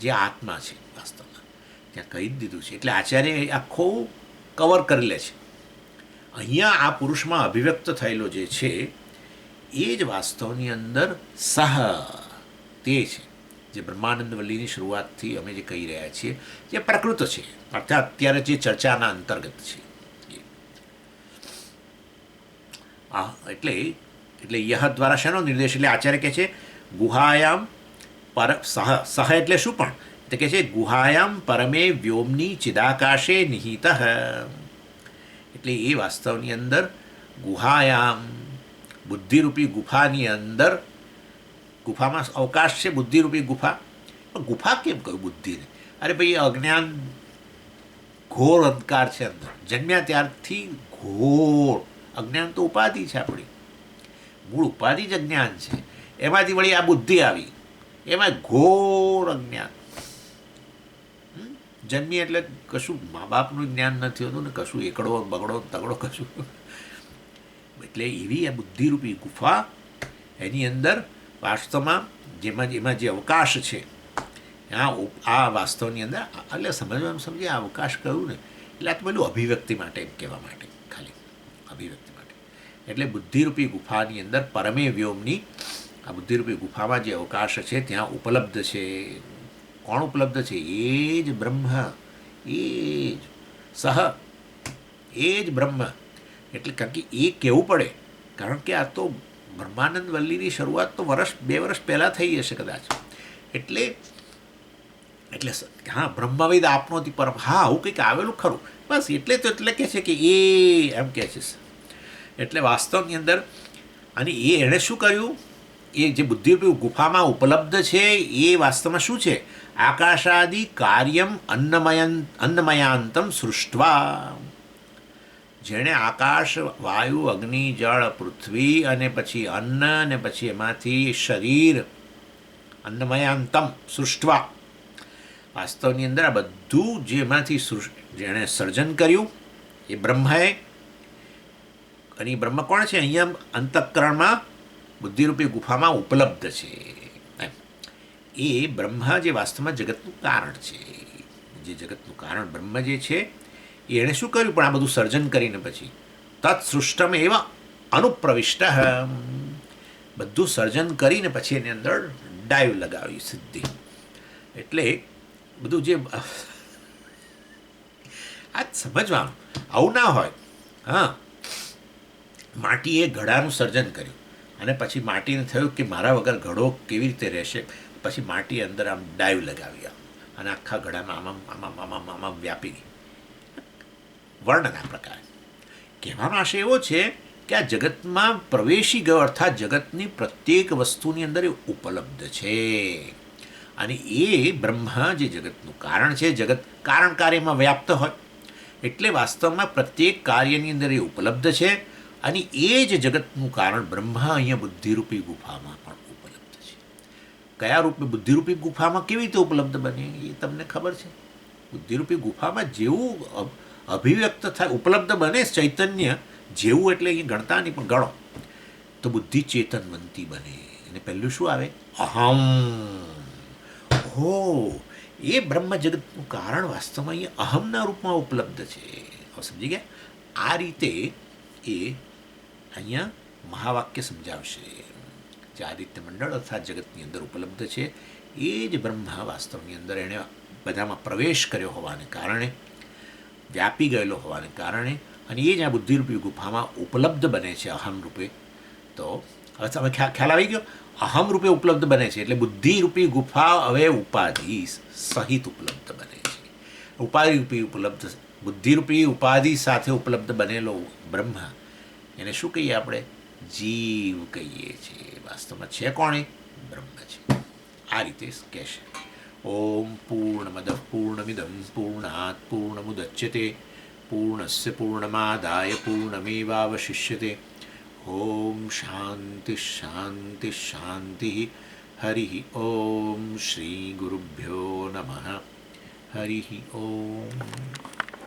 જે આત્મા છે વાસ્તવમાં ત્યાં કહી જ દીધું છે. એટલે આચાર્ય આખો કવર કરી લે છે. અહીંયા આ પુરુષમાં અભિવ્યક્ત થયેલો જે છે એ જ વાસ્તવની અંદર સહ, તે છે જે બ્રહ્માનંદ વલ્લીની શરૂઆતથી અમે જે કહી રહ્યા છીએ, જે પ્રકૃત છે, અર્થાત અત્યારે જે ચર્ચાના અંતર્ગત છે. એટલે યહ દ્વારા શેનો નિર્દેશ? એટલે આચાર્ય કહે છે ગુહાયામ સહ એટલે શું? પણ તે કહે છે ગુહાયામ પરમે વ્યોમની ચિદાકાશે નિહિત. એટલે એ વાસ્તવની અંદર ગુહાયામ, બુદ્ધિરૂપી ગુફાની અંદર, ગુફામાં અવકાશ છે, બુદ્ધિરૂપી ગુફા. પણ ગુફા કેમ કહ્યું બુદ્ધિને? અરે ભાઈ, અજ્ઞાન ઘોર અંધકાર છે અંદર. જન્મ્યા ત્યારથી ઘોર અજ્ઞાન તો ઉપાધિ છે આપણી, મૂળ ઉપાધિ જ અજ્ઞાન છે. એમાંથી વળી આ બુદ્ધિ આવી, એમાં ઘોર અજ્ઞાન. જન્મી એટલે કશું મા બાપનું જ્ઞાન નથી હોતું ને, કશું એકડો બગડો તગડો કશું. એટલે એવી આ બુદ્ધિરૂપી ગુફા, એની અંદર વાસ્તવમાં એમાં જે અવકાશ છે, આ વાસ્તવની અંદર એટલે સમજવાનું સમજીએ. આ અવકાશ કહ્યું ને એટલે આ તો પેલું અભિવ્યક્તિ માટે એમ કહેવા માટે, ખાલી અભિવ્યક્તિ માટે. એટલે બુદ્ધિરૂપી ગુફાની અંદર પરમે વ્યોમની આ બુદ્ધિરૂપી ગુફામાં જે અવકાશ છે ત્યાં ઉપલબ્ધ છે. કોણ ઉપલબ્ધ છે? એ જ બ્રહ્મ, એ જ સહ, એ જ બ્રહ્મ. એટલે કારણ કે એ કહેવું પડે, કારણ કે આ તો બ્રહ્માનંદ વલ્લીની શરૂઆત તો 2 વર્ષ પહેલાં થઈ હશે કદાચ. એટલે હા, બ્રહ્મવિદ આપનોતિ પરમ. હા, આવું કંઈક આવેલું ખરું, બસ. એટલે કહે છે કે એ એમ કહે છે. એટલે વાસ્તવની અંદર અને એણે શું કર્યું? એ જે બુદ્ધિરૂપી ગુફામાં ઉપલબ્ધ છે એ વાસ્તવમાં શું છે? આકાશાદિ કાર્યમ અન્નમયાંતમ સૃષ્ટવા. જેણે આકાશ, વાયુ, અગ્નિ, જળ, પૃથ્વી અને પછી અન્ન અને પછી એમાંથી શરીર, અન્નમયાંતમ સૃષ્ટવા, વાસ્તવની અંદર આ બધું જેમાંથી જેણે સર્જન કર્યું એ બ્રહ્માએ. અને એ બ્રહ્મ કોણ છે? અહીંયા અંતઃકરણમાં બુદ્ધિરૂપી ગુફામાં ઉપલબ્ધ છે. એ બ્રહ્મા જે વાસ્તવમાં જગતનું કારણ છે, જે જગતનું કારણ બ્રહ્મ જે છે એણે શું કર્યું? પણ આ બધું સર્જન કરીને પછી તત્સૃષ્ટમ એવા અનુપ્રવિષ્ટ, બધું સર્જન કરીને પછી એની અંદર ડાઈવ લગાવી સીધી. એટલે બધું જે આ સમજવાનું, આવું ના હોય. હા, માટીએ ઘડાનું સર્જન કર્યું અને પછી માટીને થયું કે મારા વગર ઘડો કેવી રીતે રહેશે, પછી માટી અંદર આમ ડાઈવ લગાવી અને આખા ઘડામાં આમાં આમાં આમાં આમાં વ્યાપી ગઈ. વર્ણન આ પ્રકારે. કહેવાનો આશય એવો છે કે આ જગતમાં પ્રવેશી ગયો, અર્થાત જગતની પ્રત્યેક વસ્તુની અંદર એ ઉપલબ્ધ છે. અને એ બ્રહ્મા જે જગતનું કારણ છે, જગત કારણ કાર્યમાં વ્યાપ્ત હોય એટલે વાસ્તવમાં પ્રત્યેક કાર્યની અંદર એ ઉપલબ્ધ છે. અને એ જ જગતનું કારણ બ્રહ્મા અહીંયા બુદ્ધિરૂપી ગુફામાં પણ ઉપલબ્ધ છે. કયા રૂપે બુદ્ધિરૂપી ગુફામાં કેવી રીતે ઉપલબ્ધ બને એ તમને ખબર છે? બુદ્ધિરૂપી ગુફામાં જેવું અભિવ્યક્ત થાય, ઉપલબ્ધ બને ચૈતન્ય જેવું, એટલે એ ગણતા નહીં પણ ગણો તો બુદ્ધિ ચેતનવંતી બને. અને પહેલું શું આવે? અહમ. હો, એ બ્રહ્મ જગતનું કારણ વાસ્તવમાં અહીંયા અહમના રૂપમાં ઉપલબ્ધ છે. સમજી ગયા? આ રીતે એ અહીંયા મહાવાક્ય સમજાવશે. જે આદિત્ય મંડળ અર્થાત જગતની અંદર ઉપલબ્ધ છે એ જ બ્રહ્મા વાસ્તવની અંદર એણે બધામાં પ્રવેશ કર્યો હોવાને કારણે, વ્યાપી ગયેલો હોવાને કારણે, અને એ જ આ બુદ્ધિરૂપી ગુફામાં ઉપલબ્ધ બને છે અહમ રૂપે. તો હવે તમે ખ્યાલ આવી ગયો? અહમ રૂપે ઉપલબ્ધ બને છે એટલે બુદ્ધિરૂપી ગુફા હવે ઉપાધિ સહિત ઉપલબ્ધ બને છે. ઉપાધિરૂપી ઉપલબ્ધ, બુદ્ધિરૂપી ઉપાધિ સાથે ઉપલબ્ધ બનેલો બ્રહ્મ, એને શું કહીએ આપણે? જીવ કહીએ છીએ. વાસ્તવમાં છે કોણ? બ્રહ્મ છે. આ રીતે કહેશે. ઓમ પૂર્ણમદ પૂર્ણમિદમ પૂર્ણાત પૂર્ણમુદચ્યતે પૂર્ણસ્ય પૂર્ણમાદાય પૂર્ણમેવાવશિષ્યતે. ઓમ શાંતિ શાંતિ શાંતિ. હરિ ઓમ શ્રી ગુરુભ્યો નમઃ. હરિ ઓમ.